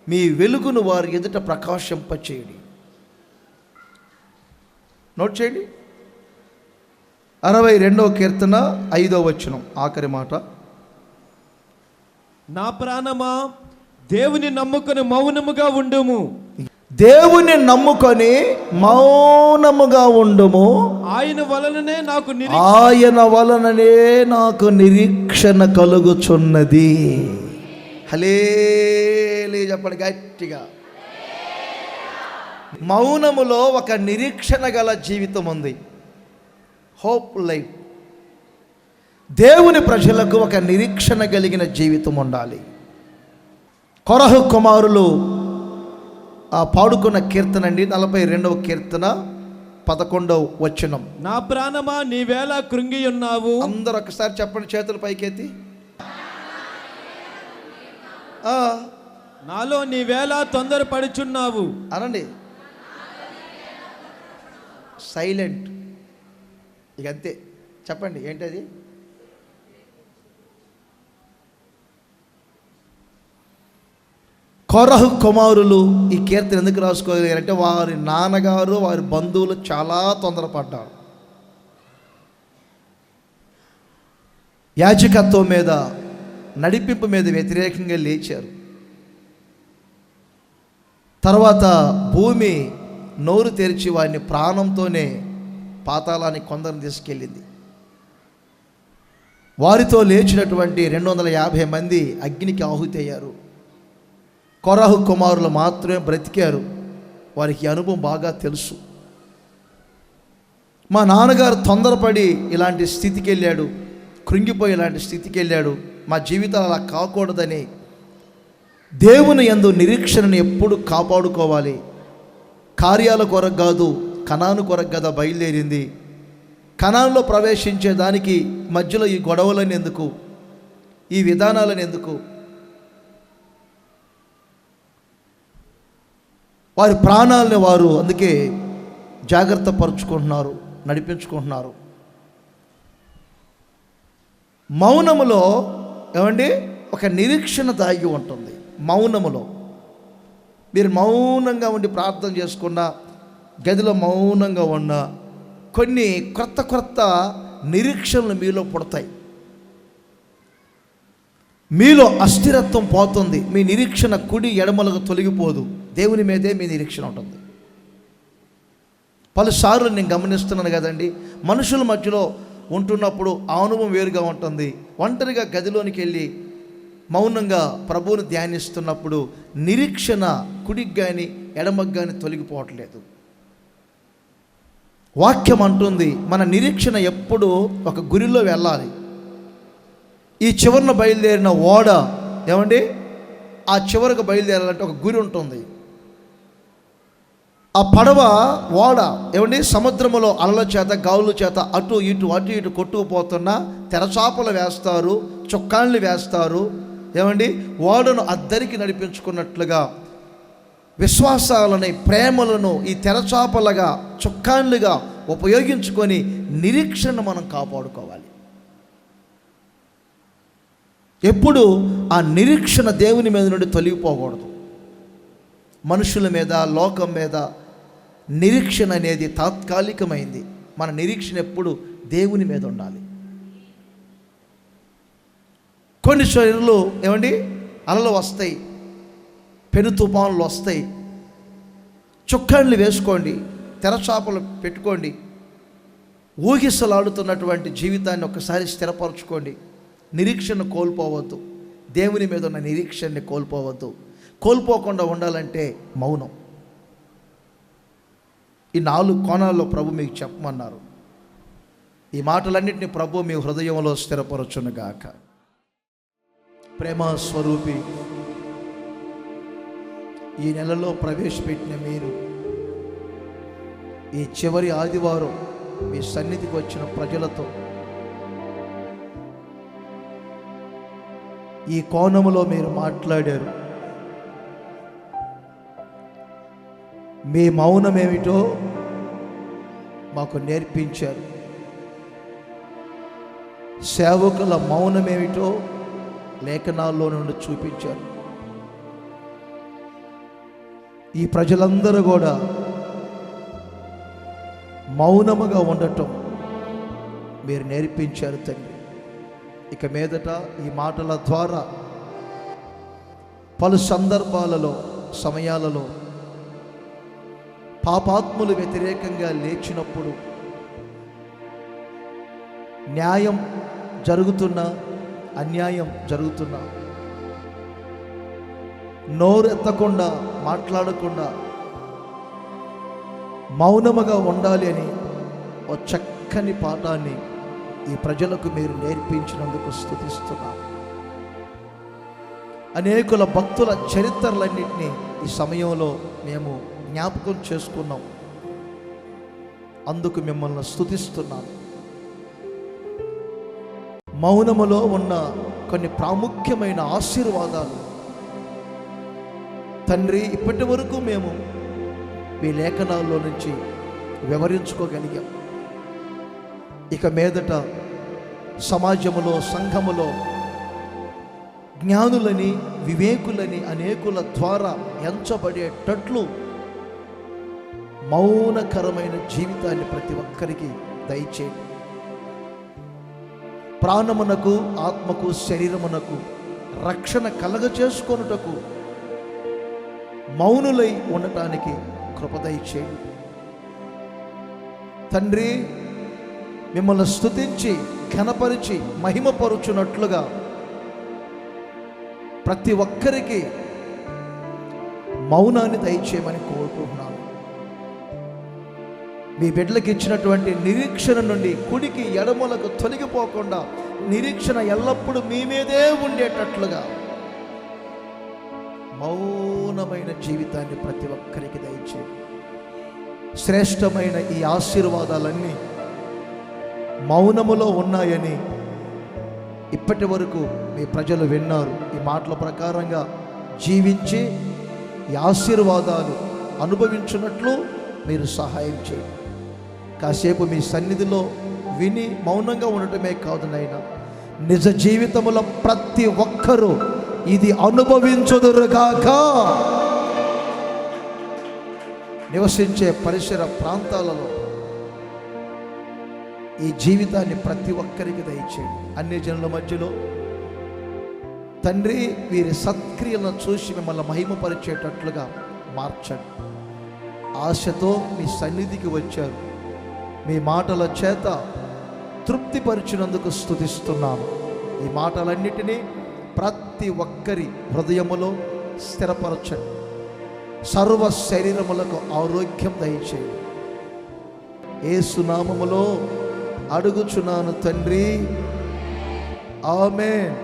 మీ వెలుగును వారి ఎదుట ప్రకాశింపచేయండి. నోట్ చేయండి. 62వ కీర్తన 5వ వచనం ఆఖరి మాట. నా ప్రాణమా దేవుని నమ్ముకొని మౌనముగా ఉండుము. దేవుని నమ్ముకొని మౌనముగా ఉండుము. ఆయన వలననే నాకు నిరీక్షణ కలుగుచున్నది. హల్లెలూయా చెప్పండి గట్టిగా. మౌనములో ఒక నిరీక్షణ గల జీవితం ఉంది. Hope life. దేవుని ప్రజలకు ఒక నిరీక్షణ కలిగిన జీవితం ఉండాలి. కొరహు కుమారులు పాడుకున్న కీర్తన అండి 42వ కీర్తన 11వ వచనం. నా ప్రాణమా నీవేళ కృంగి ఉన్నావు. అందరూ ఒకసారి చెప్పండి చేతులు పైకెత్తి. నాలో నీవేళ తొందరపడుచున్నావు అనండి. సైలెంట్. ఇక అంతే. చెప్పండి ఏంటది? కొరహు కుమారులు ఈ కీర్తన ఎందుకు రాసుకోగలిగారంటే వారి నాన్నగారు వారి బంధువులు చాలా తొందరపడ్డారు. యాజకత్వం మీద నడిపింపు మీద వ్యతిరేకంగా లేచారు. తర్వాత భూమి నోరు తెరిచి వారిని ప్రాణంతోనే పాతాళానికి కొందరిని తీసుకెళ్ళింది. వారితో లేచినటువంటి 250 మంది అగ్నికి ఆహుతి అయ్యారు. కొరహు కుమారులు మాత్రమే బ్రతికారు. వారికి అనుభవం బాగా తెలుసు. మా నాన్నగారు తొందరపడి ఇలాంటి స్థితికి వెళ్ళాడు, కృంగిపోయి ఇలాంటి స్థితికి వెళ్ళాడు, మా జీవితాలు అలా కాకూడదని దేవుని యందు నిరీక్షణను ఎప్పుడు కాపాడుకోవాలి. కార్యాల కొరకు కాదు, కనాను కొరకు కదా బయలుదేరింది. కనానులో ప్రవేశించేదానికి మధ్యలో ఈ గొడవలను ఎందుకు, ఈ విధానాలను ఎందుకు? వారి ప్రాణాలని వారు అందుకే జాగ్రత్త పరుచుకుంటున్నారు, నడిపించుకుంటున్నారు. మౌనములో ఏమండి ఒక నిరీక్షణ దాగి ఉంటుంది. మౌనములో మీరు మౌనంగా ఉండి ప్రార్థన చేసుకున్న, గదిలో మౌనంగా ఉన్న కొన్ని క్రొత్త నిరీక్షణలు మీలో పుడతాయి. మీలో అస్థిరత్వం పోతుంది. మీ నిరీక్షణ కుడి ఎడమలకు తొలగిపోదు. దేవుని మీదే మీ నిరీక్షణ ఉంటుంది. పలుసార్లు నేను గమనిస్తున్నాను కదండి, మనుషుల మధ్యలో ఉంటున్నప్పుడు ఆ అనుభవం వేరుగా ఉంటుంది. ఒంటరిగా గదిలోనికి వెళ్ళి మౌనంగా ప్రభువుని ధ్యానిస్తున్నప్పుడు నిరీక్షణ కుడికి కానీ ఎడమకు కానీ తొలగిపోవట్లేదు. వాక్యం అంటుంది మన నిరీక్షణ ఎప్పుడు ఒక గురిలో వెళ్ళాలి. ఈ చివరిన బయలుదేరిన ఓడ ఏమండి, ఆ చివరికి బయలుదేరాలంటే ఒక గురి ఉంటుంది. ఆ పడవ ఓడ ఏమండి సముద్రములో అలల చేత గాలుల చేత అటు ఇటు కొట్టుకుపోతున్నా తెరచాపలు వేస్తారు, చుక్కాళ్ళు వేస్తారు. ఏమండి ఓడను అద్దరికి నడిపించుకున్నట్లుగా విశ్వాసాలని ప్రేమలను ఈ తెరచాపలుగా చుక్కాళ్ళుగా ఉపయోగించుకొని నిరీక్షణ మనం కాపాడుకోవాలి. ఎప్పుడు ఆ నిరీక్షణ దేవుని మీద నుండి తొలగిపోకూడదు. మనుషుల మీద, లోకం మీద నిరీక్షణ అనేది తాత్కాలికమైంది. మన నిరీక్షణ ఎప్పుడు దేవుని మీద ఉండాలి. కొన్ని శరీరంలో ఏమండి అలలు వస్తాయి, పెను తుఫానులు వస్తాయి. చుక్కాళ్ళు వేసుకోండి, తెరచాపలు పెట్టుకోండి. ఊగిసలాడుతున్నటువంటి జీవితాన్ని ఒకసారి స్థిరపరచుకోండి. నిరీక్షణ కోల్పోవద్దు. దేవుని మీద ఉన్న నిరీక్షణని కోల్పోవద్దు. కోల్పోకుండా ఉండాలంటే మౌనం. ఈ 4 కోణాల్లో ప్రభు మీకు చెప్పమన్నారు. ఈ మాటలన్నింటినీ ప్రభు మీ హృదయంలో స్థిరపరచునుగాక. ప్రేమ స్వరూపి, ఈ నెలలో ప్రవేశపెట్టిన మీరు ఈ చివరి ఆదివారం మీ సన్నిధికి వచ్చిన ప్రజలతో ఈ కోణములో మీరు మాట్లాడారు. మీ మౌనమేమిటో మాకు నేర్పించారు. సేవకుల మౌనమేమిటో లేఖనాల్లో నుండి చూపించారు. ఈ ప్రజలందరూ కూడా మౌనముగా ఉండటం మీరు నేర్పించారు తండ్రి. ఇక మీదట ఈ మాటల ద్వారా పలు సందర్భాలలో, సమయాలలో పాపాత్ములు వ్యతిరేకంగా లేచినప్పుడు, న్యాయం జరుగుతున్నా అన్యాయం జరుగుతున్నా నోరెత్తకుండా, మాట్లాడకుండా మౌనముగా ఉండాలి అని ఓ చక్కని పాఠాన్ని ఈ ప్రజలకు మీరు నేర్పించినందుకు స్తుతిస్తున్నాను. అనేకుల భక్తుల చరిత్రలన్నింటినీ ఈ సమయంలో మేము జ్ఞాపకం చేసుకున్నాం. అందుకు మిమ్మల్ని స్తుతిస్తున్నాను. మౌనములో ఉన్న కొన్ని ప్రాముఖ్యమైన ఆశీర్వాదాలు తండ్రి ఇప్పటి వరకు మేము మీ లేఖనాల్లో నుంచి వివరించుకోగలిగాం. ఇక మీదట సమాజములో, సంఘములో జ్ఞానులని, వివేకులని అనేకుల ద్వారా ఎంచబడేటట్లు మౌనకరమైన జీవితాన్ని ప్రతి ఒక్కరికి దయచేయండి. ప్రాణమునకు, ఆత్మకు, శరీరమునకు రక్షణ కలగచేసుకొనుటకు మౌనులై ఉండటానికి కృప దయచేయండి తండ్రి. మిమ్మల్ని స్తుతించి, ఘనపరిచి, మహిమపరుచున్నట్లుగా ప్రతి ఒక్కరికి మౌనాన్ని దయచేయమని కోరుకుంటున్నాను. మీ బిడ్డలకు ఇచ్చినటువంటి నిరీక్షణ నుండి కుడికి ఎడమలకు తొలగిపోకుండా నిరీక్షణ ఎల్లప్పుడూ మీ మీదే ఉండేటట్లుగా మౌనమైన జీవితాన్ని ప్రతి ఒక్కరికి దయచేయండి. శ్రేష్టమైన ఈ ఆశీర్వాదాలన్నీ మౌనములో ఉన్నాయని ఇప్పటి వరకు మీ ప్రజలు విన్నారు. ఈ మాటల ప్రకారంగా జీవించి ఈ ఆశీర్వాదాలు అనుభవించున్నట్లు మీరు సహాయం చేయండి. కాసేపు మీ సన్నిధిలో విని మౌనంగా ఉండటమే కాదు నాయనా, నిజ జీవితములో ప్రతి ఒక్కరూ ఇది అనుభవించుదురుగాక. నివసించే పరిసర ప్రాంతాలలో ఈ జీవితాన్ని ప్రతి ఒక్కరికి దయచేయండి. అన్ని జనుల మధ్యలో తండ్రి వీరి సత్క్రియలను చూసి మిమ్మల్ని మహిమపరిచేటట్లుగా మార్చండి. ఆశతో మీ సన్నిధికి వచ్చారు. మీ మాటల చేత తృప్తిపరిచినందుకు స్తుతిస్తున్నాను. ఈ మాటలన్నిటినీ ప్రతి ఒక్కరి హృదయములో స్థిరపరచండి. సర్వ శరీరములకు ఆరోగ్యం దయచేయండి. యేసు నామములో అడుగుచున్నాను తండ్రి, ఆమేన్.